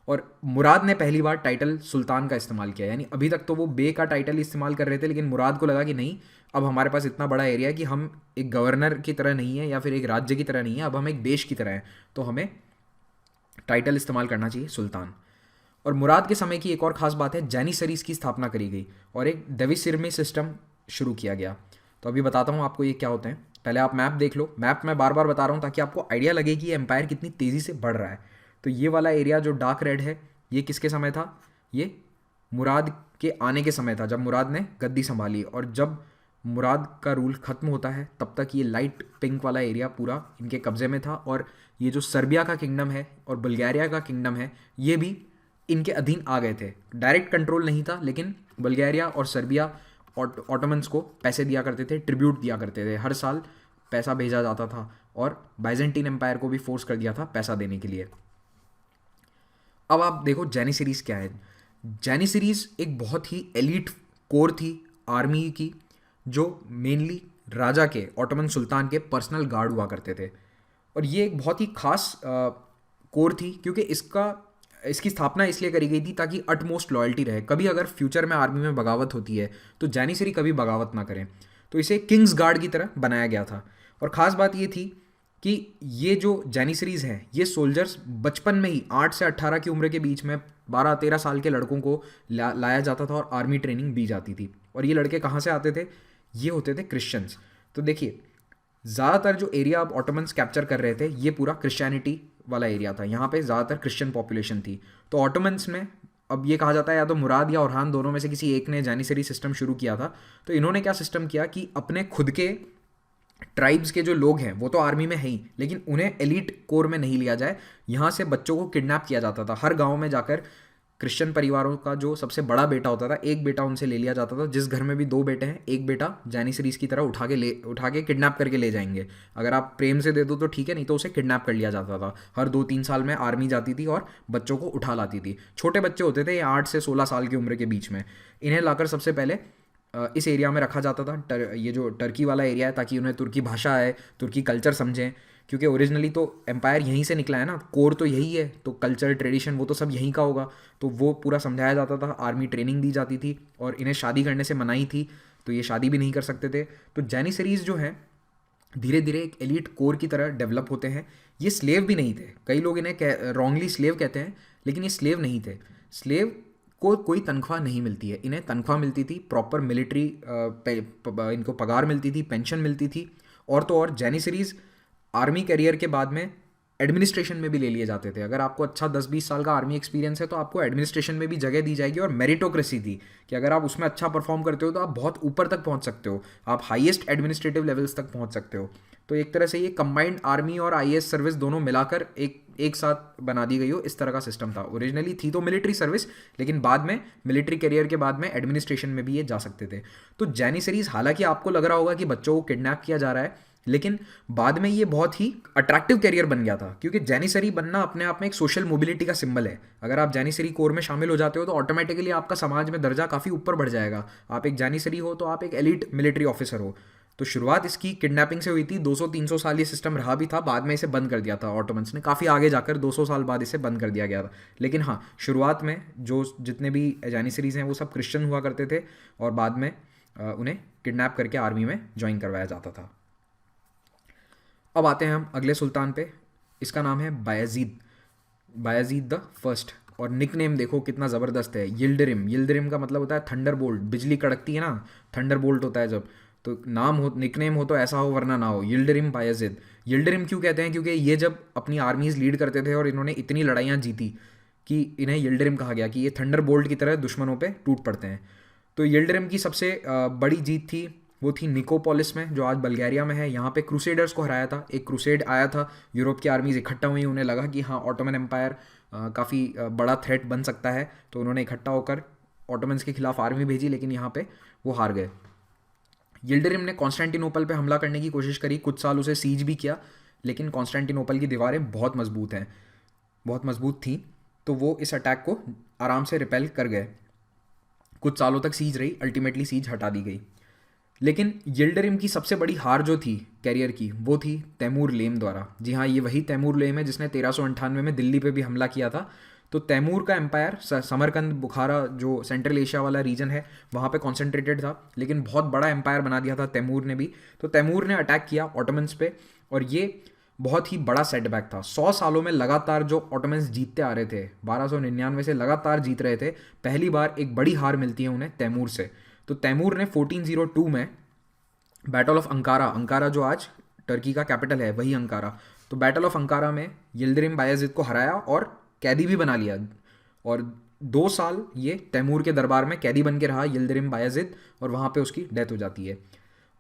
और मुराद ने पहली बार टाइटल सुल्तान का इस्तेमाल किया, यानी अभी तक तो वो बे का टाइटल इस्तेमाल कर रहे थे, लेकिन मुराद को लगा कि नहीं, अब हमारे पास इतना बड़ा एरिया है कि हम एक गवर्नर की तरह नहीं है या फिर एक राज्य की तरह नहीं है, अब हम एक देश की तरह हैं, तो हमें टाइटल इस्तेमाल करना चाहिए सुल्तान। और मुराद के समय की एक और ख़ास बात है, जैनिसरीज़ की स्थापना करी गई और एक देविसिरमी सिस्टम शुरू किया गया। तो अभी बताता हूँ आपको ये क्या होते हैं। पहले आप मैप देख लो। मैप मैं बार बार बता रहा हूँ ताकि आपको आइडिया लगे कि ये एम्पायर कितनी तेज़ी से बढ़ रहा है। तो ये वाला एरिया जो डार्क रेड है, ये किसके समय था? ये मुराद के आने के समय था, जब मुराद ने गद्दी संभाली। और जब मुराद का रूल ख़त्म होता है तब तक ये लाइट पिंक वाला एरिया पूरा इनके कब्ज़े में था। और ये जो सर्बिया का किंगडम है और बल्गेरिया का किंगडम है, ये भी इनके अधीन आ गए थे। डायरेक्ट कंट्रोल नहीं था, लेकिन बल्गेरिया और सर्बिया ऑटोमन्स को पैसे दिया करते थे, ट्रिब्यूट दिया करते थे, हर साल पैसा भेजा जाता था, और बाइजेंटीन एम्पायर को भी फोर्स कर दिया था पैसा देने के लिए। अब आप देखो जैनिसरीज़ क्या है। जैनिसरीज़ एक बहुत ही एलीट कोर थी आर्मी की, जो मेनली राजा के, ऑटोमन सुल्तान के पर्सनल गार्ड हुआ करते थे। और ये एक बहुत ही खास कोर थी, क्योंकि इसकी स्थापना इसलिए करी गई थी ताकि अटमोस्ट लॉयल्टी रहे। कभी अगर फ्यूचर में आर्मी में बगावत होती है तो जैनिसरी कभी बगावत ना करें, तो इसे किंग्स गार्ड की तरह बनाया गया था। और ख़ास बात ये थी कि ये जो जैनिसरीज हैं ये सोल्जर्स बचपन में ही 8 से 18 की उम्र के बीच में 12-13 साल के लड़कों को लाया जाता था और आर्मी ट्रेनिंग दी जाती थी। और ये लड़के कहाँ से आते थे? ये होते थे क्रिश्चियंस। तो देखिए, ज़्यादातर जो एरिया अब ऑटोमन्स कैप्चर कर रहे थे ये पूरा क्रिश्चियनिटी वाला एरिया था, यहाँ पे ज़्यादातर क्रिश्चियन पॉपुलेशन थी। तो ऑटोमन्स में अब ये कहा जाता है या तो मुराद या ओरहान दोनों में से किसी एक ने जानिसरी सिस्टम शुरू किया था। तो इन्होंने क्या सिस्टम किया कि अपने खुद के ट्राइब्स के जो लोग हैं वो तो आर्मी में है ही, लेकिन उन्हें एलीट कोर में नहीं लिया जाए। यहाँ से बच्चों को किडनैप किया जाता था। हर गांव में जाकर क्रिश्चियन परिवारों का जो सबसे बड़ा बेटा होता था, एक बेटा उनसे ले लिया जाता था। जिस घर में भी 2 बेटे हैं, एक बेटा जैनिसरीज की तरह उठा के किडनैप करके ले जाएंगे। अगर आप प्रेम से दे दो तो ठीक है, नहीं तो उसे किडनैप कर लिया जाता था। हर 2-3 साल में आर्मी जाती थी और बच्चों को उठा लाती थी। छोटे बच्चे होते थे, 8 से 16 साल की उम्र के बीच में। इन्हें लाकर सबसे पहले इस एरिया में रखा जाता था, ये जो टर्की वाला एरिया है, ताकि उन्हें तुर्की भाषा आए, तुर्की कल्चर समझें, क्योंकि ओरिजिनली तो एम्पायर यहीं से निकला है ना, कोर तो यही है, तो कल्चर ट्रेडिशन वो तो सब यहीं का होगा। तो वो पूरा समझाया जाता था, आर्मी ट्रेनिंग दी जाती थी और इन्हें शादी करने से मनाही थी, तो ये शादी भी नहीं कर सकते थे। तो जैनिसरीज जो हैं धीरे धीरे एक एलीट कोर की तरह डेवलप होते हैं। ये स्लेव भी नहीं थे, कई लोग इन्हें रॉन्गली स्लेव कहते हैं, लेकिन ये स्लेव नहीं थे। स्लेव को कोई तनख्वाह नहीं मिलती है, इन्हें तनख्वाह मिलती थी, प्रॉपर मिलिट्री इनको पगार मिलती थी, पेंशन मिलती थी। और तो और जैनिसरीज आर्मी करियर के बाद में एडमिनिस्ट्रेशन में भी ले लिए जाते थे। अगर आपको अच्छा 10-20 साल का आर्मी एक्सपीरियंस है तो आपको एडमिनिस्ट्रेशन में भी जगह दी जाएगी। और मेरिटोक्रेसी थी कि अगर आप उसमें अच्छा परफॉर्म करते हो तो आप बहुत ऊपर तक पहुंच सकते हो, आप हाईएस्ट एडमिनिस्ट्रेटिव लेवल्स तक पहुंच सकते हो। तो एक तरह से ये कंबाइंड आर्मी और आईएएस सर्विस दोनों मिलाकर एक साथ बना दी गई हो, इस तरह का सिस्टम था। ओरिजिनली थी तो मिलिट्री सर्विस, लेकिन बाद में मिलिट्री करियर के बाद में एडमिनिस्ट्रेशन में भी ये जा सकते थे। तो जैनिसरीज, हालांकि आपको लग रहा होगा कि बच्चों को किडनैप किया जा रहा है, लेकिन बाद में ये बहुत ही अट्रैक्टिव करियर बन गया था, क्योंकि जैनिसरी बनना अपने आप में एक सोशल मोबिलिटी का सिंबल है। अगर आप जैनिसरी कोर में शामिल हो जाते हो तो ऑटोमेटिकली आपका समाज में दर्जा काफ़ी ऊपर बढ़ जाएगा। आप एक जैनिसरी हो तो आप एक एलीट मिलिट्री ऑफिसर हो। तो शुरुआत इसकी किडनैपिंग से हुई थी। 200-300 साल ये सिस्टम रहा भी था, बाद में इसे बंद कर दिया था ऑटोमन्स ने। काफ़ी आगे जाकर 200 साल बाद इसे बंद कर दिया गया था। लेकिन हाँ, शुरुआत में जो जितने भी जैनिसरीज हैं वो सब क्रिश्चियन हुआ करते थे और बाद में उन्हें किडनैप करके आर्मी में ज्वाइन करवाया जाता था। अब आते हैं हम अगले सुल्तान पे। इसका नाम है बायजीद, बायजीद द फर्स्ट। और निक नेम देखो कितना ज़बरदस्त है, यिल्डिरिम। यिल्डिरिम का मतलब होता है थंडर बोल्ट, बिजली कड़कती है ना, थंडर बोल्ट होता है जब। तो नाम हो, निकनेम हो तो ऐसा हो वरना ना हो, यिल्डिरिम बायजीद। यिल्डिरिम क्यों कहते हैं? क्योंकि ये जब अपनी आर्मीज लीड करते थे और इन्होंने इतनी लड़ाइयाँ जीती कि इन्हें यिल्डिरिम कहा गया, कि ये थंडर बोल्ट की तरह दुश्मनों पे टूट पड़ते हैं। तो यिल्डिरिम की सबसे बड़ी जीत थी वो थी निकोपोलिस में, जो आज बल्गारिया में है। यहाँ पे क्रूसेडर्स को हराया था। एक क्रूसेड आया था, यूरोप की आर्मीज इकट्ठा हुई, उन्हें लगा कि हाँ ऑटोमन एम्पायर काफ़ी बड़ा थ्रेट बन सकता है, तो उन्होंने इकट्ठा होकर ऑटोमन्स के खिलाफ आर्मी भेजी, लेकिन यहाँ पे वो हार गए। यिल्डिरिम ने कॉन्स्टेंटिनोपल पे हमला करने की कोशिश करी, कुछ साल उसे सीज भी किया, लेकिन कॉन्स्टेंटिनोपल की दीवारें बहुत मजबूत हैं, बहुत मजबूत थी, तो वो इस अटैक को आराम से रिपेल कर गए। कुछ सालों तक सीज रही, अल्टीमेटली सीज हटा दी गई। लेकिन यिल्डिरिम की सबसे बड़ी हार जो थी कैरियर की, वो थी तैमूर लेम द्वारा। जी हाँ, ये वही तैमूर लेम है जिसने 1398 में दिल्ली पे भी हमला किया था। तो तैमूर का एम्पायर समरकंद, बुखारा, जो सेंट्रल एशिया वाला रीजन है, वहाँ पे कॉन्सेंट्रेटेड था, लेकिन बहुत बड़ा एम्पायर बना दिया था तैमूर ने भी। तो तैमूर ने अटैक किया ऑटोमन्स पे, और ये बहुत ही बड़ा सेटबैक था। 100 सालों में लगातार जो ऑटोमन्स जीतते आ रहे थे, 1299 से लगातार जीत रहे थे, पहली बार एक बड़ी हार मिलती है उन्हें तैमूर से। तो तैमूर ने 1402 में बैटल ऑफ अंकारा, अंकारा जो आज टर्की का कैपिटल है वही अंकारा, तो बैटल ऑफ अंकारा में यिल्डिरिम बायजीद को हराया और कैदी भी बना लिया। और 2 साल ये तैमूर के दरबार में कैदी बन के रहा यिल्डिरिम बायजीद, और वहाँ पे उसकी डेथ हो जाती है।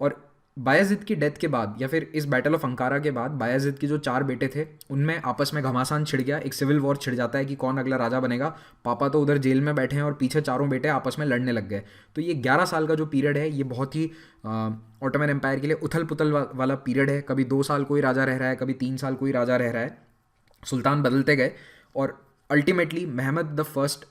और बायजीद की डेथ के बाद, या फिर इस बैटल ऑफ अंकारा के बाद, बायजीद के जो 4 बेटे थे उनमें आपस में घमासान छिड़ गया, एक सिविल वॉर छिड़ जाता है कि कौन अगला राजा बनेगा। पापा तो उधर जेल में बैठे हैं और पीछे चारों बेटे आपस में लड़ने लग गए। तो ये 11 साल का जो पीरियड है, ये बहुत ही ऑटोमन एम्पायर के लिए उथल पुथल वाला पीरियड है। कभी 2 साल कोई राजा रह रहा है, कभी 3 साल कोई राजा रह रहा है, सुल्तान बदलते गए। और अल्टीमेटली महमद द फर्स्ट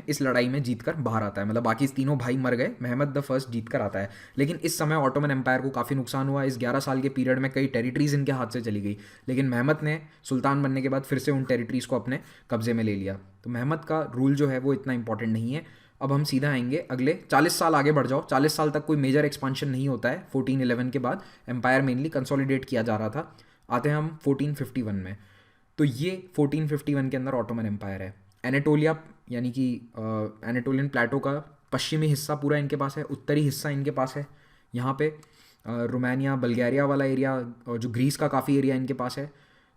इस लड़ाई में जीत कर बाहर आता है, मतलब बाकी तीनों भाई मर गए, महमद द फर्स्ट जीत कर आता है। लेकिन इस समय ऑटोमन एम्पायर को काफ़ी नुकसान हुआ। इस 11 साल के पीरियड में कई टेरिटरीज इनके हाथ से चली गई, लेकिन महमद ने सुल्तान बनने के बाद फिर से उन टेरिटरीज को अपने कब्जे में ले लिया। तो महमद का रूल जो है वो इतना इंपॉर्टेंट नहीं है। अब हम सीधा आएंगे अगले 40 साल आगे बढ़ जाओ। 40 साल तक कोई मेजर एक्सपांशन नहीं होता है। 1411 के बाद एम्पायर मेनली कंसोलिडेट किया जा रहा था। आते हैं हम 1451 में। तो ये 1451 के अंदर ऑटोमन एम्पायर है। एनाटोलिया यानी कि एनाटोलियन प्लेटो का पश्चिमी हिस्सा पूरा इनके पास है, उत्तरी हिस्सा इनके पास है। यहाँ पे रोमानिया बल्गारिया वाला एरिया और जो ग्रीस का काफ़ी एरिया इनके पास है।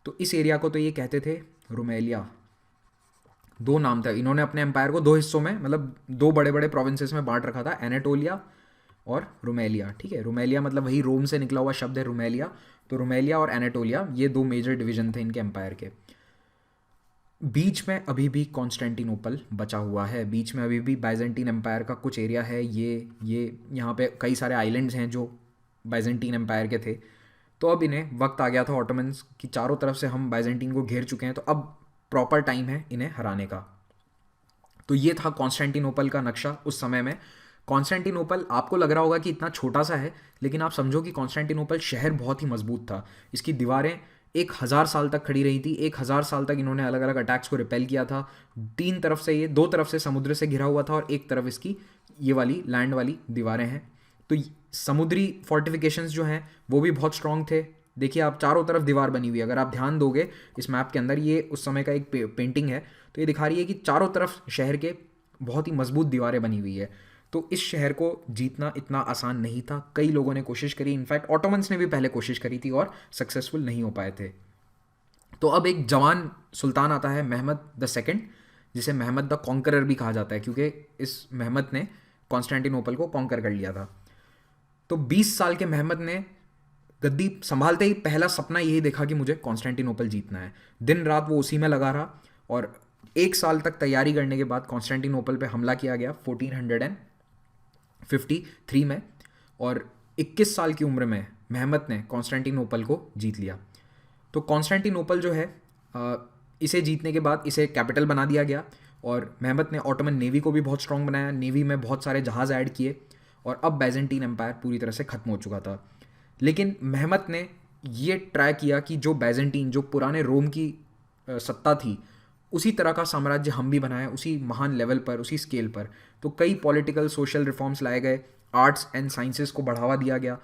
तो इस एरिया को तो ये कहते थे रोमेलिया, दो नाम था। इन्होंने अपने एम्पायर को दो हिस्सों में, मतलब दो बड़े बड़े प्रोविंसेस में बांट रखा था, एनाटोलिया और रोमेलिया। ठीक है, रोमेलिया मतलब वही रोम से निकला हुआ शब्द है रोमेलिया। तो रोमेलिया और एनाटोलिया ये दो मेजर डिवीजन थे इनके एम्पायर के। बीच में अभी भी कॉन्स्टेंटिनोपल बचा हुआ है, बीच में अभी भी बाइजेंटीन एम्पायर का कुछ एरिया है। ये यहाँ पे कई सारे आइलैंड्स हैं जो बाइजेंटीन एम्पायर के थे। तो अब इन्हें वक्त आ गया था ऑटोमन्स की, चारों तरफ से हम बाइजेंटीन को घेर चुके हैं, तो अब प्रॉपर टाइम है इन्हें हराने का। तो ये था कॉन्स्टेंटिनोपल का नक्शा उस समय में। कॉन्स्टेंटिनोपल आपको लग रहा होगा कि इतना छोटा सा है, लेकिन आप समझो कि कॉन्स्टेंटिनोपल शहर बहुत ही मजबूत था। इसकी दीवारें 1000 साल तक खड़ी रही थी। 1000 साल तक इन्होंने अलग अलग अटैक्स को रिपेल किया था। तीन तरफ से, ये दो तरफ से समुद्र से घिरा हुआ था और एक तरफ इसकी ये वाली लैंड वाली दीवारें हैं। तो समुद्री फोर्टिफिकेशंस जो हैं वो भी बहुत स्ट्रांग थे। देखिए आप, चारों तरफ दीवार बनी हुई है। अगर आप ध्यान दोगे इस मैप के अंदर, ये उस समय का एक पेंटिंग है, तो ये दिखा रही है कि चारों तरफ शहर के बहुत ही मजबूत दीवारें बनी हुई है। तो इस शहर को जीतना इतना आसान नहीं था। कई लोगों ने कोशिश करी, इनफैक्ट ऑटोमन्स ने भी पहले कोशिश करी थी और सक्सेसफुल नहीं हो पाए थे। तो अब एक जवान सुल्तान आता है, महमद द सेकंड, जिसे महमद द कॉन्करर भी कहा जाता है, क्योंकि इस महमद ने कॉन्स्टेंटिनोपल को कॉन्कर कर लिया था। तो 20 साल के महमद ने गद्दी संभालते ही पहला सपना यही देखा कि मुझे कॉन्स्टेंटिनोपल जीतना है। दिन रात वो उसी में लगा रहा और 1 साल तक तैयारी करने के बाद कॉन्स्टेंटिनोपल पे हमला किया गया 1453 में, और 21 साल की उम्र में महमद ने कॉन्स्टेंटिनोपल को जीत लिया। तो कॉन्स्टेंटिनोपल जो है, इसे जीतने के बाद इसे कैपिटल बना दिया गया और महमद ने ऑटोमन नेवी को भी बहुत स्ट्रांग बनाया। नेवी में बहुत सारे जहाज़ ऐड किए और अब बाइजेंटीन एम्पायर पूरी तरह से ख़त्म हो चुका था। लेकिन महमद ने ये ट्राई किया कि जो बाइजेंटीन, जो पुराने रोम की सत्ता थी, उसी तरह का साम्राज्य हम भी बनाएं, उसी महान लेवल पर, उसी स्केल पर। तो कई पॉलिटिकल सोशल रिफॉर्म्स लाए गए, आर्ट्स एंड साइंसेस को बढ़ावा दिया गया।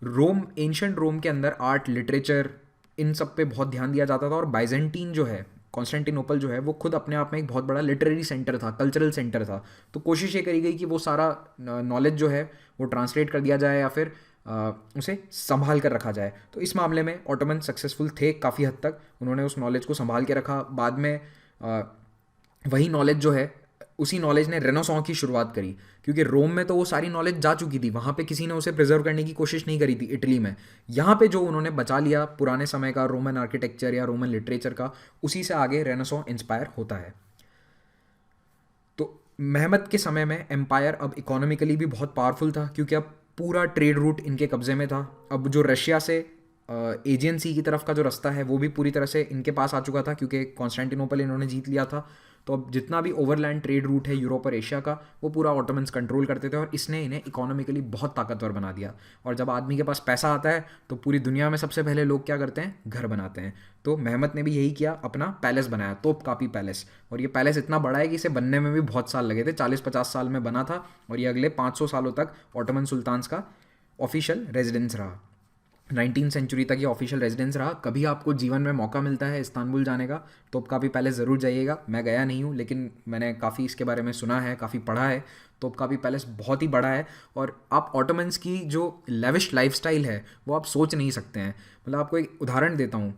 रोम, एंशिएंट रोम के अंदर आर्ट, लिटरेचर, इन सब पे बहुत ध्यान दिया जाता था। और बाइजेंटीन जो है, कॉन्स्टेंटिनोपल जो है, वो खुद अपने आप में एक बहुत बड़ा लिटरेरी सेंटर था, कल्चरल सेंटर था। तो कोशिश ये करी गई कि वो सारा नॉलेज जो है वो ट्रांसलेट कर दिया जाए या फिर उसे संभाल कर रखा जाए। तो इस मामले में ऑटोमन सक्सेसफुल थे काफ़ी हद तक। उन्होंने उस नॉलेज को संभाल के रखा। बाद में वही नॉलेज जो है, उसी नॉलेज ने रेनेसां की शुरुआत करी, क्योंकि रोम में तो वो सारी नॉलेज जा चुकी थी, वहाँ पे किसी ने उसे प्रिजर्व करने की कोशिश नहीं करी थी। इटली में यहाँ पे जो उन्होंने बचा लिया पुराने समय का रोमन आर्किटेक्चर या रोमन लिटरेचर का, उसी से आगे रेनेसां इंस्पायर होता है। तो महमद के समय में एम्पायर अब इकोनॉमिकली भी बहुत पावरफुल था, क्योंकि अब पूरा ट्रेड रूट इनके कब्जे में था। अब जो रशिया से एजियन सी की तरफ का जो रास्ता है वो भी पूरी तरह से इनके पास आ चुका था, क्योंकि कॉन्स्टेंटिनोपल इन्होंने जीत लिया था। तो अब जितना भी ओवरलैंड ट्रेड रूट है यूरोप और एशिया का, वो पूरा ऑटोमन्स कंट्रोल करते थे और इसने इन्हें इकोनॉमिकली बहुत ताकतवर बना दिया। और जब आदमी के पास पैसा आता है तो पूरी दुनिया में सबसे पहले लोग क्या करते हैं, घर बनाते हैं। तो महमद ने भी यही किया, अपना पैलेस बनाया, तोपकापी पैलेस। और ये पैलेस इतना बड़ा है कि इसे बनने में भी बहुत साल लगे थे, 40-50 साल में बना था। और ये अगले 500 सालों तक ऑटोमन सुल्तान्स का ऑफिशियल रेजिडेंस रहा। 19वीं सेंचुरी तक ये ऑफिशियल रेजिडेंस रहा। कभी आपको जीवन में मौका मिलता है इस्तांबुल जाने का, तोपकापी पैलेस ज़रूर जाइएगा। मैं गया नहीं हूँ, लेकिन मैंने काफ़ी इसके बारे में सुना है, काफ़ी पढ़ा है। तोपकापी पैलेस बहुत ही बड़ा है और आप ऑटोमन्स की जो लेविश लाइफस्टाइल है वो आप सोच नहीं सकते हैं। मतलब आपको एक उदाहरण देता हूँ।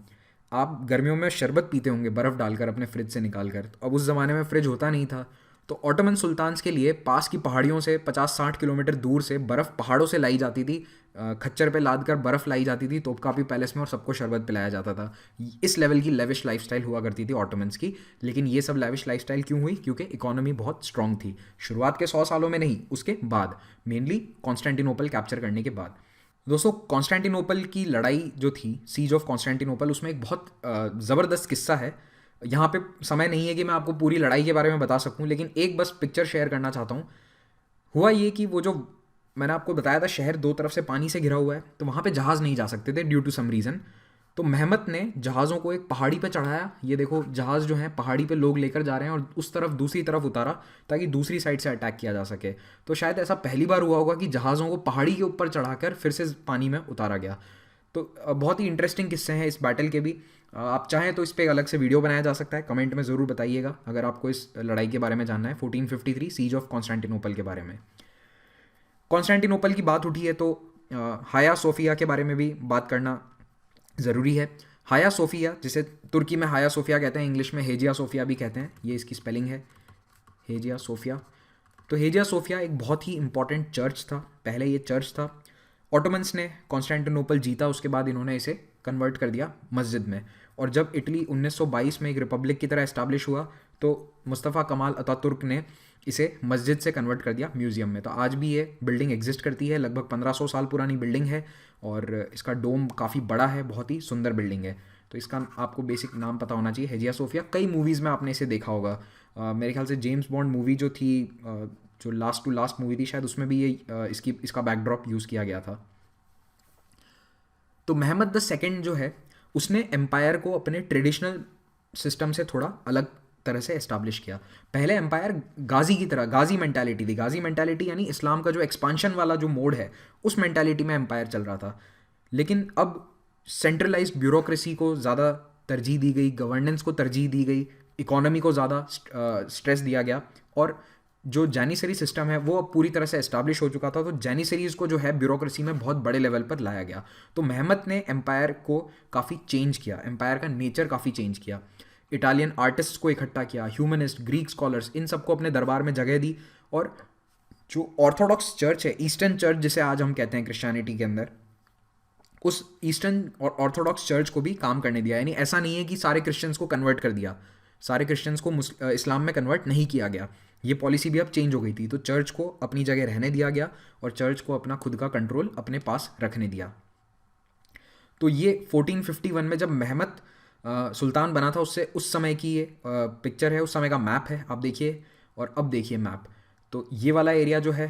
आप गर्मियों में शरबत पीते होंगे बर्फ़ डालकर अपने फ्रिज से निकाल कर। तो अब उस ज़माने में फ्रिज होता नहीं था, तो ऑटोमन सुल्तान्स के लिए पास की पहाड़ियों से 50-60 किलोमीटर दूर से बर्फ़ पहाड़ों से लाई जाती थी, खच्चर पे लाद कर बर्फ़ लाई जाती थी तोपकापी पैलेस में और सबको शरबत पिलाया जाता था। इस लेवल की लेविश लाइफस्टाइल हुआ करती थी ऑटोमन्स की। लेकिन ये सब लेविश लाइफस्टाइल क्यों हुई? क्योंकि इकोनॉमी बहुत स्ट्रांग थी। शुरुआत के 100 सालों में नहीं, उसके बाद, मेनली कॉन्स्टेंटिनोपल कैप्चर करने के बाद। दोस्तों, कॉन्स्टेंटिनोपल की लड़ाई जो थी, सीज ऑफ कॉन्स्टेंटिनोपल, उसमें एक बहुत ज़बरदस्त किस्सा है। यहाँ पे समय नहीं है कि मैं आपको पूरी लड़ाई के बारे में बता सकूँ, लेकिन एक बस पिक्चर शेयर करना चाहता हूँ। हुआ ये कि वो जो मैंने आपको बताया था शहर दो तरफ से पानी से घिरा हुआ है, तो वहाँ पे जहाज़ नहीं जा सकते थे ड्यू टू सम रीज़न। तो मेहमत ने जहाज़ों को एक पहाड़ी पे चढ़ाया, ये देखो जहाज़ जो है पहाड़ी पे लोग लेकर जा रहे हैं, और उस तरफ दूसरी तरफ उतारा ताकि दूसरी साइड से अटैक किया जा सके। तो शायद ऐसा पहली बार हुआ होगा कि जहाज़ों को पहाड़ी के ऊपर चढ़ाकर फिर से पानी में उतारा गया। तो बहुत ही इंटरेस्टिंग किस्से हैं इस बैटल के भी। आप चाहें तो इस पर एक अलग से वीडियो बनाया जा सकता है, कमेंट में ज़रूर बताइएगा अगर आपको इस लड़ाई के बारे में जानना है, 1453 सीज ऑफ कॉन्स्टेंटिनोपल के बारे में। कॉन्स्टेंटिनोपल की बात उठी है तो हाया सोफिया के बारे में भी बात करना ज़रूरी है। हाया सोफिया, जिसे तुर्की में हाया सोफिया कहते हैं, इंग्लिश में हेजिया सोफिया भी कहते हैं, ये इसकी स्पेलिंग है, हेजिया सोफिया। तो हेजिया सोफिया एक बहुत ही इंपॉर्टेंट चर्च था, पहले ये चर्च था। ऑटोमन्स ने कॉन्स्टेंटिनोपल जीता, उसके बाद इन्होंने इसे कन्वर्ट कर दिया मस्जिद में। और जब इटली 1922 में एक रिपब्लिक की तरह इस्टाब्लिश हुआ तो मुस्तफ़ा कमाल अतातुर्क ने इसे मस्जिद से कन्वर्ट कर दिया म्यूज़ियम में। तो आज भी ये बिल्डिंग एग्जिस्ट करती है, लगभग 1500 साल पुरानी बिल्डिंग है, और इसका डोम काफ़ी बड़ा है, बहुत ही सुंदर बिल्डिंग है। तो इसका आपको बेसिक नाम पता होना चाहिए, हेजिया सोफिया। कई मूवीज़ में आपने इसे देखा होगा, मेरे ख्याल से जेम्स बॉन्ड मूवी जो थी, जो लास्ट टू लास्ट मूवी थी शायद, उसमें भी ये इसका बैकड्रॉप यूज़ किया गया था। तो महमद द सेकेंड जो है, उसने एम्पायर को अपने ट्रेडिशनल सिस्टम से थोड़ा अलग तरह से एस्टाब्लिश किया। पहले एम्पायर गाजी की तरह, गाजी मेंटालिटी थी, गाजी मेंटालिटी यानी इस्लाम का जो एक्सपांशन वाला जो मोड है, उस मेंटालिटी में एम्पायर चल रहा था। लेकिन अब सेंट्रलाइज्ड ब्यूरोक्रेसी को ज़्यादा तरजीह दी गई, गवर्नेंस को तरजीह दी गई, इकोनॉमी को ज़्यादा स्ट्रेस दिया गया, और जो जैनिसरी सिस्टम है वो अब पूरी तरह से एस्टाब्लिश हो चुका था। तो जैनिसरीज को जो है ब्यूरोक्रेसी में बहुत बड़े लेवल पर लाया गया। तो महमद ने एम्पायर को काफ़ी चेंज किया, एम्पायर का नेचर काफ़ी चेंज किया। इटालियन आर्टिस्ट्स को इकट्ठा किया, ह्यूमनिस्ट, ग्रीक स्कॉलर्स, इन सबको अपने दरबार में जगह दी। और जो ऑर्थोडॉक्स चर्च है, ईस्टर्न चर्च जिसे आज हम कहते हैं क्रिश्चियनिटी के अंदर, उस ईस्टर्न और ऑर्थोडॉक्स चर्च को भी काम करने दिया। यानी ऐसा नहीं है कि सारे क्रिश्चियंस को कन्वर्ट कर दिया, सारे क्रिश्चियंस को इस्लाम में कन्वर्ट नहीं किया गया। ये पॉलिसी भी अब चेंज हो गई थी। तो चर्च को अपनी जगह रहने दिया गया और चर्च को अपना खुद का कंट्रोल अपने पास रखने दिया। तो ये 1451 में जब महमद सुल्तान बना था, उससे उस समय की ये पिक्चर है, उस समय का मैप है, आप देखिए। और अब देखिए मैप, तो ये वाला एरिया जो है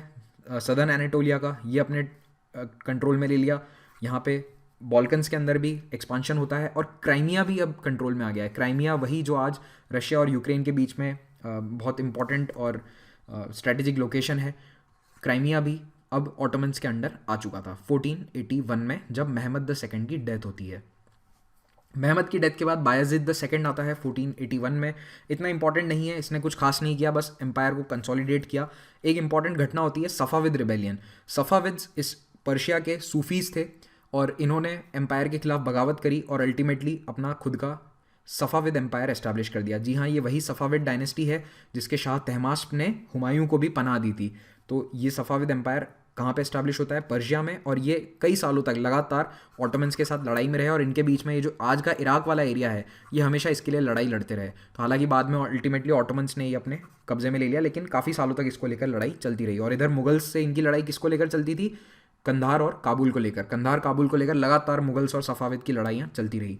सदर्न एनाटोलिया का, ये अपने कंट्रोल में ले लिया। यहाँ पे बॉल्कन्स के अंदर भी एक्सपांशन होता है, और क्राइमिया भी अब कंट्रोल में आ गया है। क्राइमिया वही जो आज रशिया और यूक्रेन के बीच में बहुत इंपॉर्टेंट और स्ट्रेटेजिक लोकेशन है। क्राइमिया भी अब ऑटोमन्स के अंडर आ चुका था 1481 में, जब महमद द सेकेंड की डेथ होती है। महमद की डेथ के बाद बायजीद द सेकेंड आता है 1481 में। इतना इंपॉर्टेंट नहीं है, इसने कुछ खास नहीं किया, बस एम्पायर को कंसोलिडेट किया। एक इंपॉर्टेंट घटना होती है सफ़ाविद रिबेलियन। सफ़ाविद्स इस पर्शिया के सूफीज़ थे, और इन्होंने एम्पायर के खिलाफ बगावत करी और अल्टीमेटली अपना खुद का सफ़ाविद एम्पायर एस्टैब्लिश कर दिया। जी हाँ, ये वही सफ़ाविद डायनेस्टी है जिसके शाह तहमास्प ने हुमायूं को भी पनाह दी थी। तो ये सफ़ाविद एम्पायर कहाँ पे एस्टैब्लिश होता है? पर्शिया में। और ये कई सालों तक लगातार ऑटोमन्स के साथ लड़ाई में रहे, और इनके बीच में ये जो आज का इराक वाला एरिया है, ये हमेशा इसके लिए लड़ाई लड़ते रहे। तो हालांकि बाद में अल्टीमेटली ऑटोमन्स ने ये अपने कब्जे में ले लिया, लेकिन काफ़ी सालों तक इसको लेकर लड़ाई चलती रही। और इधर मुगल्स से इनकी लड़ाई किसको लेकर चलती थी? कंधार और काबुल को लेकर। कंधार काबुल को लेकर लगातार मुगल्स और सफ़ाविद की लड़ाइयाँ चलती रही।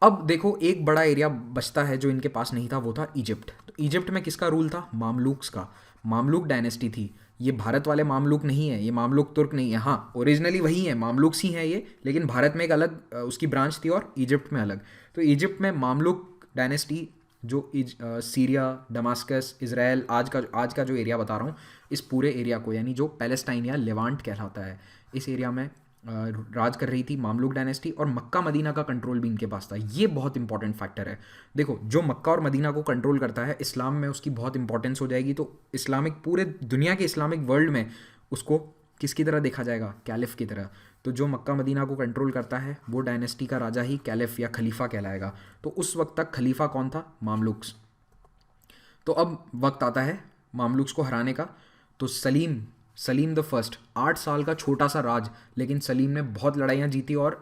अब देखो, एक बड़ा एरिया बचता है जो इनके पास नहीं था, वो था इजिप्ट। तो इजिप्ट में किसका रूल था? मामलुक्स का। मामलुक डायनेस्टी थी। ये भारत वाले मामलुक नहीं है, ये मामलुक तुर्क नहीं है। हाँ, ओरिजिनली वही है, मामलुक्स ही हैं ये, लेकिन भारत में एक अलग उसकी ब्रांच थी और इजिप्ट में अलग। तो इजिप्ट में मामलुक डायनेस्टी, जो सीरिया, दमास्कस, इज़राइल, आज का जो एरिया बता रहा हूँ, इस पूरे एरिया को, यानी जो पैलेस्टाइन या लेवांट कहलाता है, इस एरिया में राज कर रही थी मामलुक डायनेस्टी। और मक्का मदीना का कंट्रोल भी इनके पास था। ये बहुत इंपॉर्टेंट फैक्टर है। देखो, जो मक्का और मदीना को कंट्रोल करता है, इस्लाम में उसकी बहुत इंपॉर्टेंस हो जाएगी। तो इस्लामिक, पूरे दुनिया के इस्लामिक वर्ल्ड में उसको किसकी तरह देखा जाएगा? कैलिफ की तरह। तो जो मक्का मदीना को कंट्रोल करता है, वो डायनेस्टी का राजा ही कैलिफ या खलीफा कहलाएगा। तो उस वक्त तक खलीफा कौन था? मामलुक्स। तो अब वक्त आता है मामलुक्स को हराने का। तो सलीम द फर्स्ट, 8 साल का छोटा सा राज, लेकिन सलीम ने बहुत लड़ाइयाँ जीती और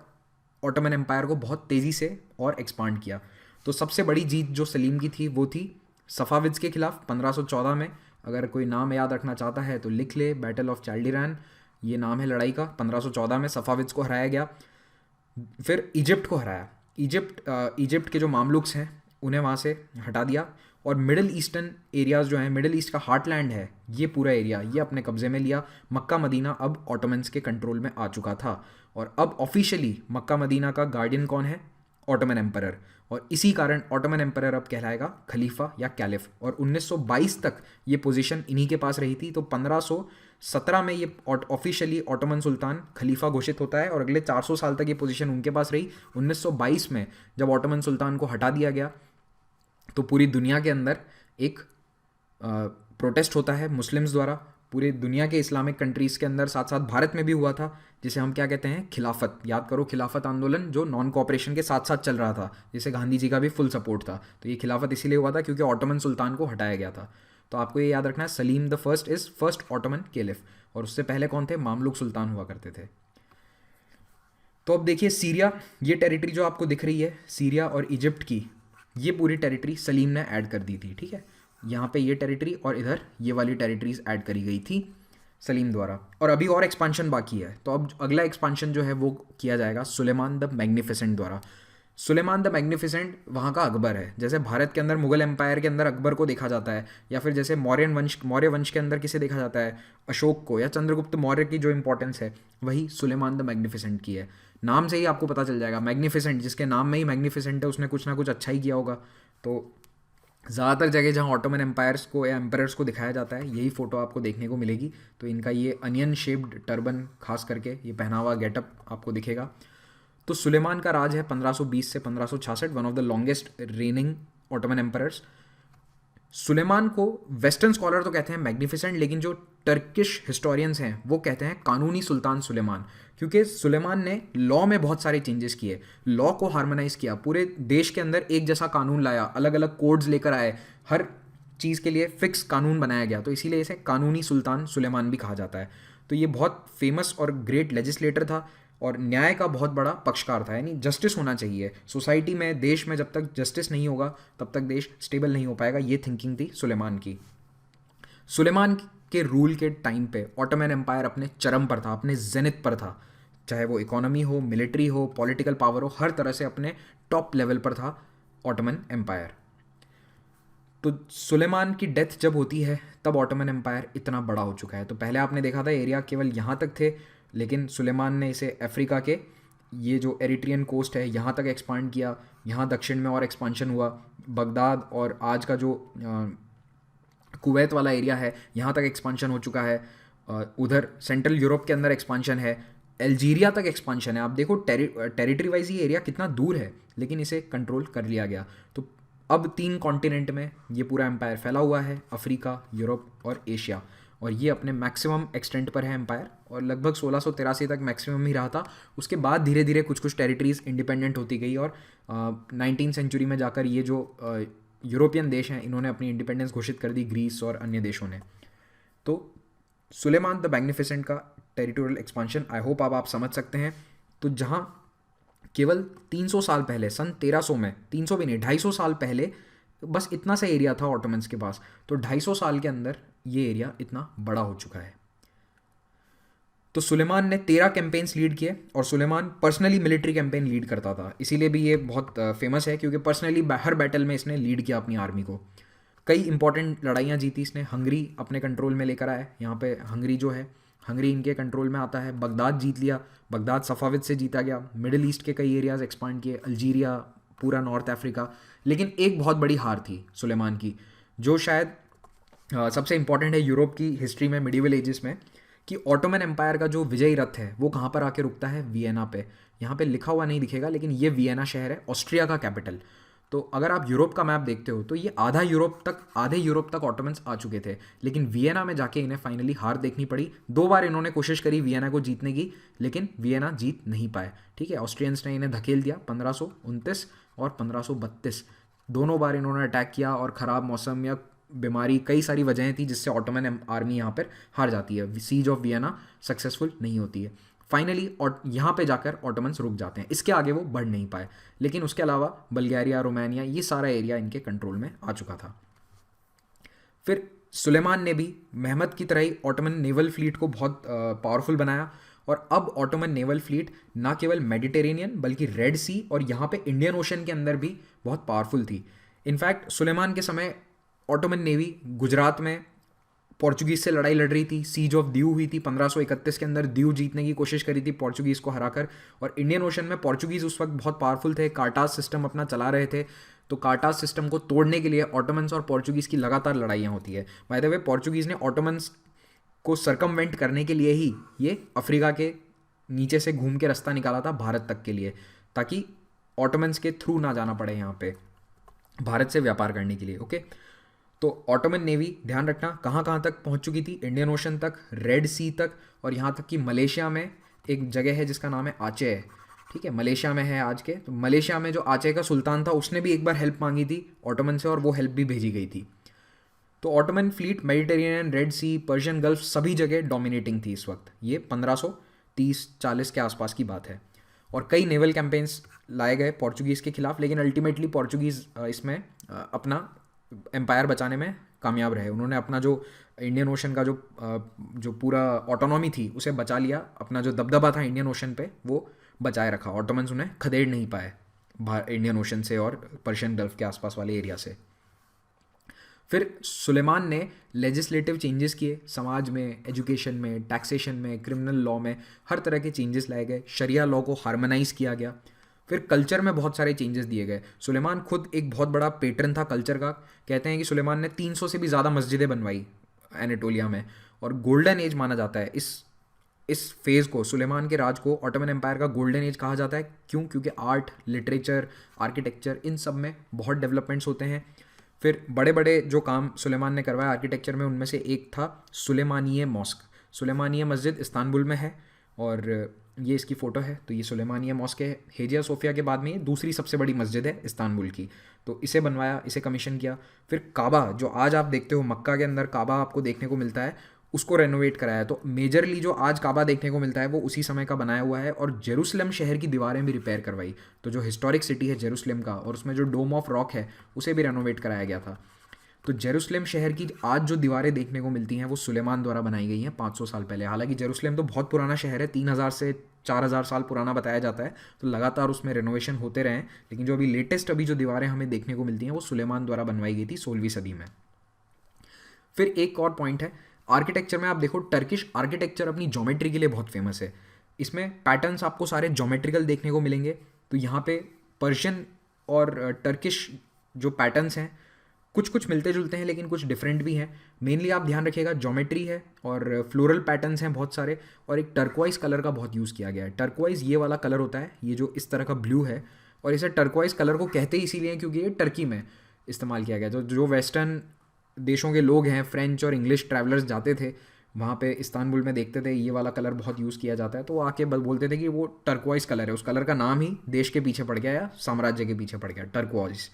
ऑटोमन एम्पायर को बहुत तेज़ी से और एक्सपांड किया। तो सबसे बड़ी जीत जो सलीम की थी वो थी सफ़ाविद्स के खिलाफ 1514 में। अगर कोई नाम याद रखना चाहता है तो लिख ले, बैटल ऑफ चाल्डिरान, ये नाम है लड़ाई का। 1514 में सफ़ाविद्स को हराया गया। फिर इजिप्ट को हराया। इजिप्ट के जो मामलुक्स हैं उन्हें वहाँ से हटा दिया और मिडिल ईस्टर्न एरियाज़ जो हैं, मिडिल ईस्ट का हार्टलैंड है, ये पूरा एरिया ये अपने कब्ज़े में लिया। मक्का मदीना अब ऑटोमन्स के कंट्रोल में आ चुका था और अब ऑफिशियली मक्का मदीना का गार्डियन कौन है? Ottoman emperor. और इसी कारण ऑटोमन एम्परर अब कहलाएगा खलीफा या कैलिफ। और 1922 तक ये पोजीशन इन्हीं के पास रही थी। तो 1517 में ये ऑफिशियली ऑटोमन सुल्तान खलीफा घोषित होता है और अगले 400 साल तक ये पोजीशन उनके पास रही। 1922 में जब ऑटोमन सुल्तान को हटा दिया गया तो पूरी दुनिया के अंदर एक प्रोटेस्ट होता है मुस्लिम्स द्वारा। पूरी दुनिया के इस्लामिक कंट्रीज़ के अंदर, साथ साथ भारत में भी हुआ था, जिसे हम क्या कहते हैं? खिलाफत। याद करो, खिलाफत आंदोलन जो नॉन कोऑपरेशन के साथ साथ चल रहा था, जिसे गांधी जी का भी फुल सपोर्ट था। तो ये खिलाफत इसीलिए हुआ था क्योंकि ऑटोमन सुल्तान को हटाया गया था। तो आपको ये याद रखना है, Salim the first is first Ottoman caliph. और उससे पहले कौन थे? मामलुक सुल्तान हुआ करते थे। तो अब देखिए सीरिया, ये टेरिटरी जो आपको दिख रही है, सीरिया और इजिप्ट की, ये पूरी टेरिटरी सलीम ने ऐड कर दी थी। ठीक है, यहाँ पे ये टेरिटरी और इधर ये वाली टेरिटरीज ऐड करी गई थी सलीम द्वारा। और अभी और एक्सपांशन बाकी है। तो अब अगला एक्सपांशन जो है वो किया जाएगा सुलेमान द मैग्निफिसेंट द्वारा। सुलेमान द मैग्निफिसेंट वहाँ का अकबर है। जैसे भारत के अंदर मुगल एम्पायर के अंदर अकबर को देखा जाता है, या फिर जैसे मौर्य वंश के अंदर किसे देखा जाता है? अशोक को या चंद्रगुप्त मौर्य की जो इंपॉर्टेंस है वही सुलेमान द मैग्निफिसेंट की है। नाम से ही आपको पता चल जाएगा, मैग्निफिसेंट, जिसके नाम में ही मैग्निफिसेंट है उसने कुछ ना कुछ अच्छा ही किया होगा। तो ज़्यादातर जगह जहाँ ऑटोमन एम्पायर्स को या एम्परर्स को दिखाया जाता है यही फ़ोटो आपको देखने को मिलेगी। तो इनका ये अनियन शेप्ड टर्बन, खास करके ये पहना हुआ गेटअप आपको दिखेगा। तो सुलेमान का राज है 1520 से 1566, one of the longest reigning Ottoman emperors. Suleiman को वेस्टर्न स्कॉलर तो कहते हैं मैग्निफिसेंट, लेकिन जो टर्किश हिस्टोरियंस हैं वो कहते हैं कानूनी सुल्तान सुलेमान, क्योंकि सुलेमान ने लॉ में बहुत सारे चेंजेस किए, लॉ को हार्मोनाइज किया, पूरे देश के अंदर एक जैसा कानून लाया, अलग अलग कोड्स लेकर आए, हर चीज़ के लिए फिक्स कानून बनाया गया। तो इसीलिए इसे कानूनी सुल्तान सुलेमान भी कहा जाता है। तो ये बहुत फेमस और ग्रेट लेजिस्लेटर था और न्याय का बहुत बड़ा पक्षकार था। यानी जस्टिस होना चाहिए सोसाइटी में, देश में जब तक जस्टिस नहीं होगा तब तक देश स्टेबल नहीं हो पाएगा। ये थिंकिंग थी सुलेमान की। सुलेमान के रूल के टाइम पे ऑटोमन एम्पायर अपने चरम पर था, अपने जेनिथ पर था। चाहे वो इकोनॉमी हो, मिलिट्री हो, पॉलिटिकल पावर हो, हर तरह से अपने टॉप लेवल पर था ऑटोमन एम्पायर। तो सुलेमान की डेथ जब होती है तब ऑटोमन एम्पायर इतना बड़ा हो चुका है। तो पहले आपने देखा था एरिया केवल यहाँ तक थे, लेकिन सुलेमान ने इसे अफ्रीका के ये जो एरिट्रियन कोस्ट है यहाँ तक एक्सपांड किया। यहाँ दक्षिण में और एक्सपांशन हुआ, बगदाद और आज का जो कुवैत वाला एरिया है यहाँ तक एक्सपांशन हो चुका है। उधर सेंट्रल यूरोप के अंदर एक्सपांशन है, अल्जीरिया तक एक्सपांशन है। आप देखो टेरिटरी वाइज ये एरिया कितना दूर है, लेकिन इसे कंट्रोल कर लिया गया। तो अब 3 कॉन्टिनेंट में ये पूरा एम्पायर फैला हुआ है, अफ्रीका, यूरोप और एशिया। और ये अपने मैक्सिमम एक्सटेंट पर है एम्पायर, और लगभग 1683 तक मैक्सिमम ही रहा था। उसके बाद धीरे धीरे कुछ कुछ टेरिटरीज इंडिपेंडेंट होती गई और 19th सेंचुरी में जाकर ये जो यूरोपियन देश हैं इन्होंने अपनी इंडिपेंडेंस घोषित कर दी, ग्रीस और अन्य देशों ने। तो सुलेमान द मैग्निफिसेंट का टेरिटोरियल एक्सपांशन आई होप अब आप समझ सकते हैं। तो जहाँ केवल 300 साल पहले, सन 1300 में, 300 भी नहीं 250 साल पहले बस इतना सा एरिया था ऑटोमन्स के पास, तो 250 साल के अंदर ये एरिया इतना बड़ा हो चुका है। तो सुलेमान ने 13 कैंपेन्स लीड किए और Suleiman personally military campaign lead करता था, इसीलिए भी ये बहुत फेमस है क्योंकि पर्सनली हर बैटल में इसने लीड किया अपनी आर्मी को। कई इंपॉर्टेंट लड़ाइयाँ जीती इसने। हंगरी अपने कंट्रोल में लेकर आए, यहाँ पे हंगरी जो है, हंगरी इनके कंट्रोल में आता है। बगदाद जीत लिया, बगदाद सफाविद से जीता गया। मिडिल ईस्ट के कई एरियाज एक्सपांड किए, अल्जीरिया, पूरा नॉर्थ अफ्रीका। लेकिन एक बहुत बड़ी हार थी सुलेमान की, जो शायद सबसे इंपॉर्टेंट है यूरोप की हिस्ट्री में, मिडिवल एजेस में, कि ऑटोमन एम्पायर का जो विजयी रथ है वो कहाँ पर आके रुकता है? वियना पे। यहाँ पे लिखा हुआ नहीं दिखेगा, लेकिन ये वियना शहर है, ऑस्ट्रिया का कैपिटल। तो अगर आप यूरोप का मैप देखते हो तो ये आधे यूरोप तक ऑटोमन्स आ चुके थे, लेकिन वियना में जाके इन्हें फाइनली हार देखनी पड़ी। 2 बार इन्होंने कोशिश करी वियना को जीतने की, लेकिन वियना जीत नहीं पाए। ठीक है, ऑस्ट्रियंस ने इन्हें धकेल दिया 1529 और 1532। दोनों बार इन्होंने अटैक किया और ख़राब मौसम या बीमारी, कई सारी वजहें थी जिससे ऑटोमन आर्मी यहाँ पर हार जाती है। सीज ऑफ वियना सक्सेसफुल नहीं होती है। फाइनली और यहाँ पे जाकर ऑटोमन्स रुक जाते हैं, इसके आगे वो बढ़ नहीं पाए। लेकिन उसके अलावा बल्गारिया, रोमानिया, ये सारा एरिया इनके कंट्रोल में आ चुका था। फिर सुलेमान ने भी मेहमद की तरह ही ऑटोमन नेवल फ्लीट को बहुत पावरफुल बनाया और अब ऑटोमन नेवल फ्लीट ना केवल मेडिटेरेनियन बल्कि रेड सी और यहाँ पे इंडियन ओशन के अंदर भी बहुत पावरफुल थी। इनफैक्ट सुलेमान के समय ऑटोमन नेवी गुजरात में पोर्चुगीज से लड़ाई लड़ रही थी, सीज ऑफ दीव हुई थी 1531 के अंदर, दीव जीतने की कोशिश करी थी पोर्चुगीज को हराकर। और इंडियन ओशन में पोर्चुगीज उस वक्त बहुत पावरफुल थे, कार्टाज सिस्टम अपना चला रहे थे, तो कार्टाज सिस्टम को तोड़ने के लिए ऑटोमन्स और पोर्चुगीज की लगातार लड़ाइयाँ होती है। बाय द वे पोर्चुगीज ने ऑटोमन्स को सरकमवेंट करने के लिए ही ये अफ्रीका के नीचे से घूम के रास्ता निकाला था भारत तक के लिए, ताकि ऑटोमन्स के थ्रू ना जाना पड़े यहाँ पे भारत से व्यापार करने के लिए। ओके, तो ऑटोमन नेवी ध्यान रखना कहाँ कहाँ तक पहुँच चुकी थी, इंडियन ओशन तक, रेड सी तक, और यहाँ तक कि मलेशिया में एक जगह है जिसका नाम है आचे है, ठीक है, मलेशिया में है आज के। तो मलेशिया में जो आचे का सुल्तान था उसने भी एक बार हेल्प मांगी थी ऑटोमन से और वो हेल्प भी भेजी गई थी। तो ऑटोमन फ्लीट मेडिटेरेनियन, रेड सी, पर्शियन गल्फ सभी जगह डोमिनेटिंग थी इस वक्त। ये 1530-40 के आसपास की बात है। और कई नेवल कैंपेन्स लाए गए पोर्चुगीज़ के खिलाफ, लेकिन अल्टीमेटली पोर्चुगीज़ इसमें अपना एम्पायर बचाने में कामयाब रहे। उन्होंने अपना जो इंडियन ओशन का जो पूरा ऑटोनॉमी थी उसे बचा लिया, अपना जो दबदबा था इंडियन ओशन पे वो बचाए रखा। ऑटोमन्स उन्हें खदेड़ नहीं पाए इंडियन ओशन से और पर्शियन गल्फ के आसपास वाले एरिया से। फिर सुलेमान ने लेजिस्लेटिव चेंजेस किए, समाज में, एजुकेशन में, टैक्सेशन में, क्रिमिनल लॉ में हर तरह के चेंजेस लाए गए, शरिया लॉ को हार्मोनाइज किया गया। फिर कल्चर में बहुत सारे चेंजेस दिए गए। सुलेमान खुद एक बहुत बड़ा पेट्रन था कल्चर का। कहते हैं कि सुलेमान ने 300 से भी ज़्यादा मस्जिदें बनवाई एनाटोलिया में, और गोल्डन एज माना जाता है इस फेज़ को, सुलेमान के राज को ऑटोमन एम्पायर का गोल्डन एज कहा जाता है। क्यों? क्योंकि आर्ट, लिटरेचर, आर्किटेक्चर, इन सब में बहुत डेवलपमेंट्स होते हैं। फिर बड़े बड़े जो काम सुलेमान ने करवाया आर्किटेक्चर में, उनमें से एक था सुलेमानिये मॉस्क। सुलेमानिये मस्जिद इस्तांबुल में है और ये इसकी फ़ोटो है। तो ये सुलेमानिया मॉस्क है, हेजिया सोफिया के बाद में ये दूसरी सबसे बड़ी मस्जिद है इस्तांबुल की। तो इसे बनवाया, इसे कमीशन किया। फिर काबा, जो आज आप देखते हो मक्का के अंदर काबा आपको देखने को मिलता है, उसको रेनोवेट कराया। तो मेजरली जो आज काबा देखने को मिलता है वो उसी समय का बनाया हुआ है। और जेरूसलम शहर की दीवारें भी रिपेयर करवाई। तो जो हिस्टोरिक सिटी है जेरूसलम का, और उसमें जो डोम ऑफ रॉक है उसे भी रेनोवेट कराया गया था। तो जेरूसलम शहर की आज जो दीवारें देखने को मिलती हैं वो सुलेमान द्वारा बनाई गई हैं 500 साल पहले। हालांकि जेरूसलम तो बहुत पुराना शहर है, 3000 से 4000 साल पुराना बताया जाता है, तो लगातार उसमें रेनोवेशन होते रहे। लेकिन जो अभी लेटेस्ट जो दीवारें हमें देखने को मिलती हैं वो सुलेमान द्वारा बनवाई गई थी 16वीं सदी में। फिर एक और पॉइंट है आर्किटेक्चर में, आप देखो टर्किश आर्किटेक्चर अपनी ज्योमेट्री के लिए बहुत फेमस है। इसमें पैटर्न्स आपको सारे ज्योमेट्रिकल देखने को मिलेंगे। तो यहाँ पे पर्शियन और टर्किश जो पैटर्न्स हैं कुछ कुछ मिलते जुलते हैं लेकिन कुछ डिफरेंट भी हैं। मेनली आप ध्यान रखिएगा ज्योमेट्री है और फ्लोरल पैटर्न्स हैं बहुत सारे, और एक टर्कवाइज कलर का बहुत यूज़ किया गया है। टर्कवाइज ये वाला कलर होता है, ये जो इस तरह का ब्लू है, और इसे टर्कवाइज कलर को कहते ही इसीलिए हैं क्योंकि ये टर्की में इस्तेमाल किया गया। जो वेस्टर्न देशों के लोग हैं, फ्रेंच और इंग्लिश ट्रैवलर्स जाते थे वहाँ पे इस्तांबुल में, देखते थे ये वाला कलर बहुत यूज़ किया जाता है, तो वो आके बोलते थे कि वो टर्कवाइज कलर है। उस कलर का नाम ही देश के पीछे पड़ गया या साम्राज्य के पीछे पड़ गया, टर्कवाइज।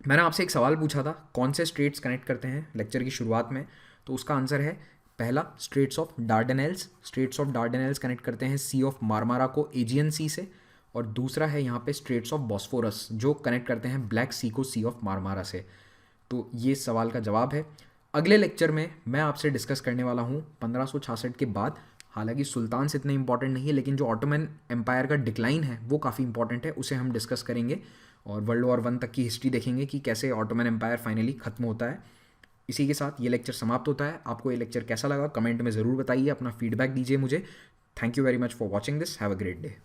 मैंने आपसे एक सवाल पूछा था कौन से स्ट्रेट्स कनेक्ट करते हैं लेक्चर की शुरुआत में, तो उसका आंसर है पहला straits of Dardanelles. Straits of Dardanelles connect करते हैं सी ऑफ मारमारा को एजियन सी से, और दूसरा है यहाँ पे स्ट्रेट्स ऑफ बॉस्फोरस जो कनेक्ट करते हैं ब्लैक सी को सी ऑफ मारमारा से। तो ये सवाल का जवाब है। अगले लेक्चर में मैं आपसे डिस्कस करने वाला हूँ 1566 के बाद। हालांकि सुल्तान से इतने इंपॉर्टेंट नहीं है, लेकिन जो ऑटोमन एम्पायर का डिक्लाइन है वो काफ़ी इंपॉर्टेंट है, उसे हम डिस्कस करेंगे। और वर्ल्ड वॉर 1 तक की हिस्ट्री देखेंगे कि कैसे ऑटोमन एम्पायर फाइनली खत्म होता है। इसी के साथ ये लेक्चर समाप्त होता है। आपको ये लेक्चर कैसा लगा कमेंट में ज़रूर बताइए, अपना फीडबैक दीजिए मुझे। Thank you very much for watching this. Have a great day.